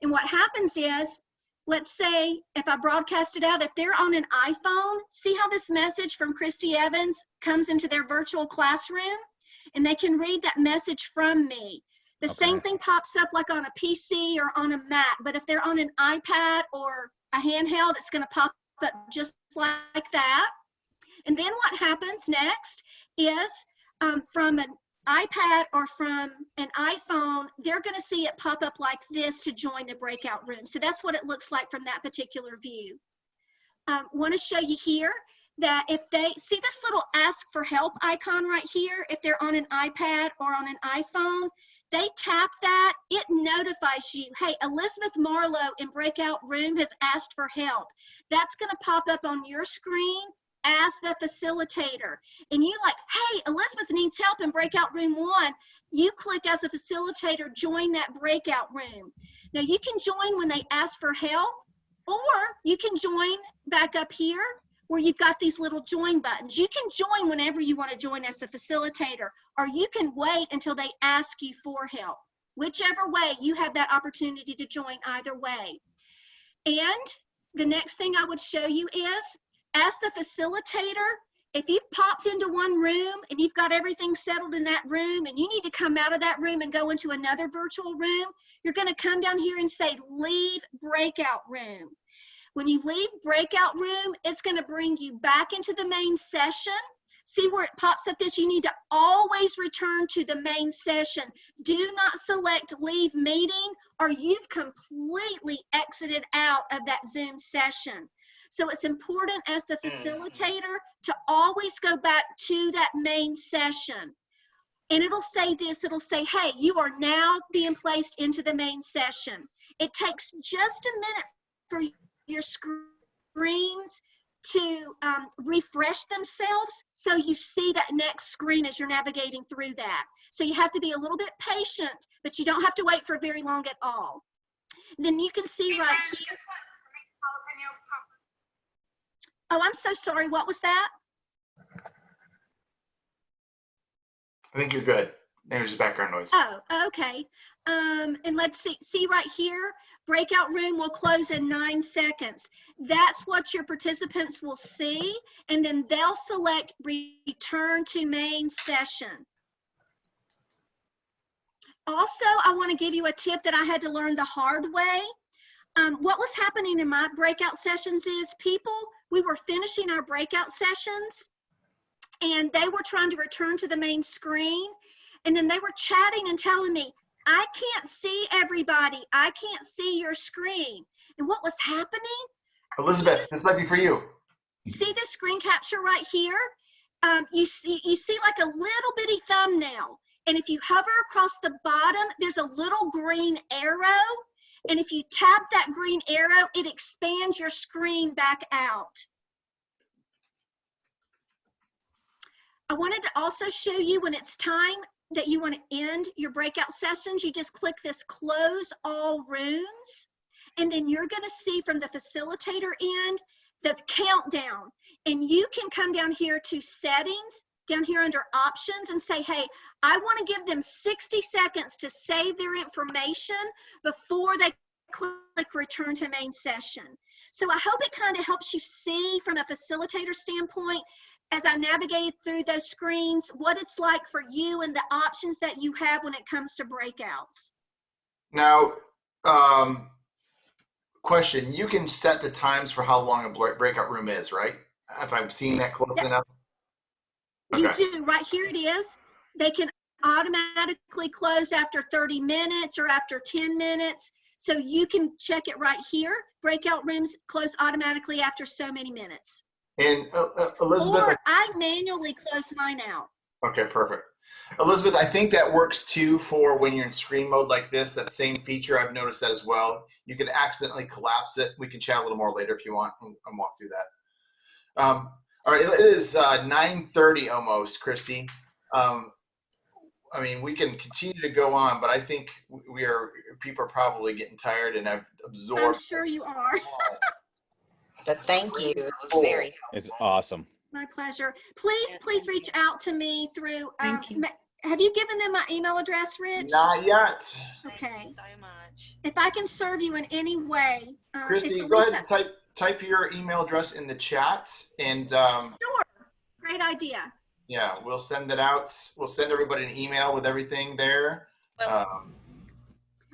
Speaker 3: And what happens is, let's say if I broadcast it out, if they're on an iPhone, see how this message from Christy Evans comes into their virtual classroom, and they can read that message from me. The same thing pops up like on a PC or on a Mac, but if they're on an iPad or a handheld, it's going to pop up just like that. And then what happens next is from an iPad or from an iPhone, they're going to see it pop up like this to join the breakout room. So that's what it looks like from that particular view. Want to show you here that if they see this little ask for help icon right here, if they're on an iPad or on an iPhone, they tap that, it notifies you, hey, Elizabeth Marlowe in Breakout Room has asked for help. That's going to pop up on your screen as the facilitator. And you like, hey, Elizabeth needs help in Breakout Room 1. You click as a facilitator, join that breakout room. Now you can join when they ask for help, or you can join back up here where you've got these little join buttons. You can join whenever you want to join as the facilitator, or you can wait until they ask you for help. Whichever way, you have that opportunity to join either way. And the next thing I would show you is, as the facilitator, if you've popped into one room and you've got everything settled in that room and you need to come out of that room and go into another virtual room, you're going to come down here and say, leave breakout room. When you leave breakout room, it's going to bring you back into the main session. See where it pops up this? You need to always return to the main session. Do not select leave meeting, or you've completely exited out of that Zoom session. So it's important as the facilitator to always go back to that main session. And it'll say this, it'll say, hey, you are now being placed into the main session. It takes just a minute for your screens to refresh themselves so you see that next screen as you're navigating through that. So you have to be a little bit patient, but you don't have to wait for very long at all. Then you can see right here. Oh, I'm so sorry. What was that?
Speaker 1: I think you're good. There's background noise.
Speaker 3: Oh, okay. And let's see right here, breakout room will close in 9 seconds. That's what your participants will see, and then they'll select return to main session. Also, I want to give you a tip that I had to learn the hard way. What was happening in my breakout sessions is we were finishing our breakout sessions, and they were trying to return to the main screen, and then they were chatting and telling me, I can't see everybody. I can't see your screen. And what was happening?
Speaker 1: Elizabeth, this might be for you.
Speaker 3: See the screen capture right here? You see like a little bitty thumbnail. And if you hover across the bottom, there's a little green arrow. And if you tap that green arrow, it expands your screen back out. I wanted to also show you when it's time that you want to end your breakout sessions, you just click this close all rooms, and then you're going to see from the facilitator end the countdown. And you can come down here to settings, down here under options, and say, hey, I want to give them 60 seconds to save their information before they click return to main session. So I hope it kind of helps you see from a facilitator standpoint, as I navigated through those screens, what it's like for you and the options that you have when it comes to breakouts.
Speaker 1: Now, question, you can set the times for how long a breakout room is, right? If I'm seeing that close enough.
Speaker 3: You
Speaker 1: Okay.
Speaker 3: do, right here it is. They can automatically close after 30 minutes or after 10 minutes. So you can check it right here. Breakout rooms close automatically after so many minutes.
Speaker 1: And Elizabeth,
Speaker 3: Or I manually close mine out.
Speaker 1: okay, perfect. Elizabeth, I think that works too for when you're in screen mode like this. That same feature, I've noticed that as well. You can accidentally collapse it. We can chat a little more later if you want and walk through that. All right, it is 9:30 almost, Christy. I mean, we can continue to go on, but I think people are probably getting tired, and I've
Speaker 3: I'm
Speaker 1: absorbed.
Speaker 3: sure you are.
Speaker 8: But thank you. It was very
Speaker 2: It's awesome.
Speaker 3: My pleasure. Please reach out to me through,
Speaker 6: Thank you.
Speaker 3: have you given them my email address, Rich?
Speaker 1: Not yet.
Speaker 3: Okay.
Speaker 5: Thank you so much.
Speaker 3: If I can serve you in any way,
Speaker 1: Christy,
Speaker 3: it's
Speaker 1: go ahead
Speaker 3: Lisa.
Speaker 1: and type your email address in the chats, and
Speaker 3: Sure. Great idea.
Speaker 1: yeah, we'll send it out. We'll send everybody an email with everything there.
Speaker 5: Well,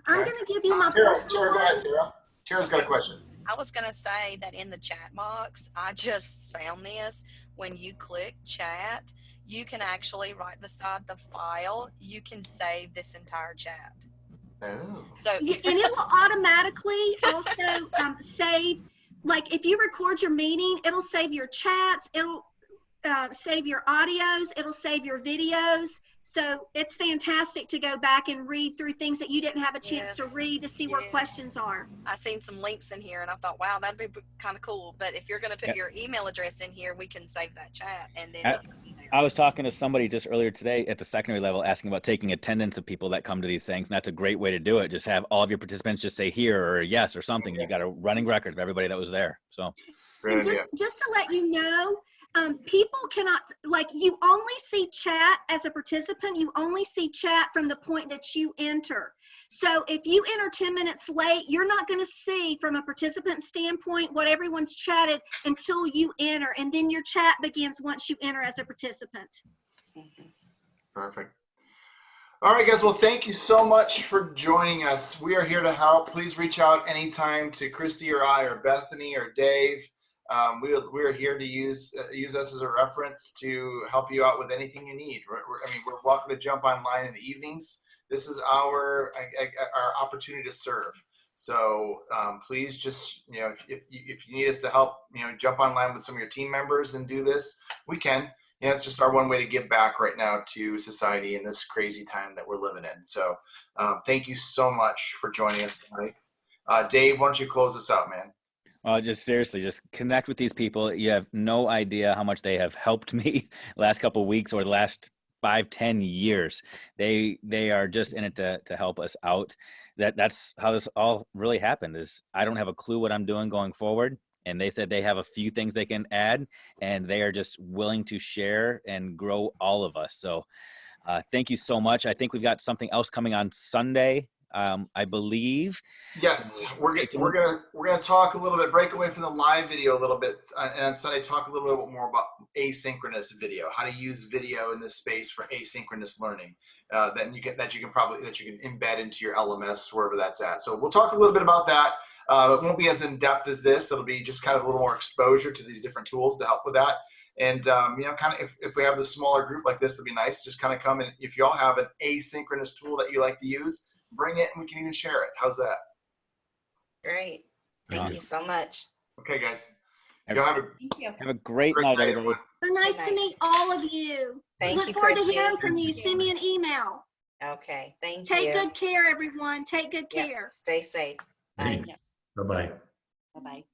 Speaker 3: I'm
Speaker 1: Okay.
Speaker 3: going to give you my
Speaker 1: Tara,
Speaker 3: personal
Speaker 1: go
Speaker 3: one.
Speaker 1: ahead, Tara. Tara's got a question.
Speaker 5: I was going to say that in the chat box, I just found this. When you click chat, you can actually, right beside the file, you can save this entire chat.
Speaker 1: Oh.
Speaker 5: So,
Speaker 3: And it will automatically also save, like if you record your meeting, it'll save your chats, it'll save your audios, it'll save your videos. So it's fantastic to go back and read through things that you didn't have a chance to
Speaker 5: Yes.
Speaker 3: read to see where
Speaker 5: Yes.
Speaker 3: questions are.
Speaker 5: I seen some links in here and I thought, wow, that'd be kind of cool. But if you're going to put your email address in here, we can save that chat and then it'll be there.
Speaker 2: I was talking to somebody just earlier today at the secondary level asking about taking attendance of people that come to these things. And that's a great way to do it. Just have all of your participants just say here or yes or something. You got a running record of everybody that was there. So
Speaker 1: Great
Speaker 3: And
Speaker 1: idea.
Speaker 3: just to let you know, people cannot, like you only see chat as a participant, you only see chat from the point that you enter. So if you enter 10 minutes late, you're not going to see from a participant standpoint what everyone's chatted until you enter. And then your chat begins once you enter as a participant.
Speaker 1: Perfect. All right, guys. Well, thank you so much for joining us. We are here to help. Please reach out anytime to Christy or I or Bethany or Dave. We are here to use us as a reference to help you out with anything you need. We're welcome to jump online in the evenings. This is our opportunity to serve. So please just, if you need us to help, jump online with some of your team members and do this, we can. It's just our one way to give back right now to society in this crazy time that we're living in. So thank you so much for joining us tonight. Dave, why don't you close us out, man?
Speaker 2: just seriously, just connect with these people. You have no idea how much they have helped me last couple of weeks or the last 5-10 years. They are just in it to help us out. That's how this all really happened. Is I don't have a clue what I'm doing going forward. And they said they have a few things they can add, and they are just willing to share and grow all of us. So thank you so much. I think we've got something else coming on Sunday, I believe.
Speaker 1: Yes,
Speaker 2: So
Speaker 1: we're gonna talk a little bit, break away from the live video a little bit, and on Sunday talk a little bit more about asynchronous video, how to use video in this space for asynchronous learning. That you can embed into your LMS wherever that's at. So we'll talk a little bit about that. It won't be as in depth as this. It'll be just kind of a little more exposure to these different tools to help with that. And kind of if we have the smaller group like this, it'd be nice. Just kind of come and if y'all have an asynchronous tool that you like to use, bring it and we can even share it. How's that?
Speaker 8: great. Thank you so much.
Speaker 1: Okay, guys. Y'all have
Speaker 2: a great night, everybody.
Speaker 3: So nice to meet all of you.
Speaker 8: Thank
Speaker 3: Look
Speaker 8: you,
Speaker 3: forward to
Speaker 8: Christy.
Speaker 3: hearing from you. Send me an email.
Speaker 8: Okay, thank you.
Speaker 3: Take good care, everyone. Take good
Speaker 8: Yep,
Speaker 3: care.
Speaker 8: stay safe. Bye.
Speaker 9: Thanks. Bye-bye.
Speaker 4: Bye-bye.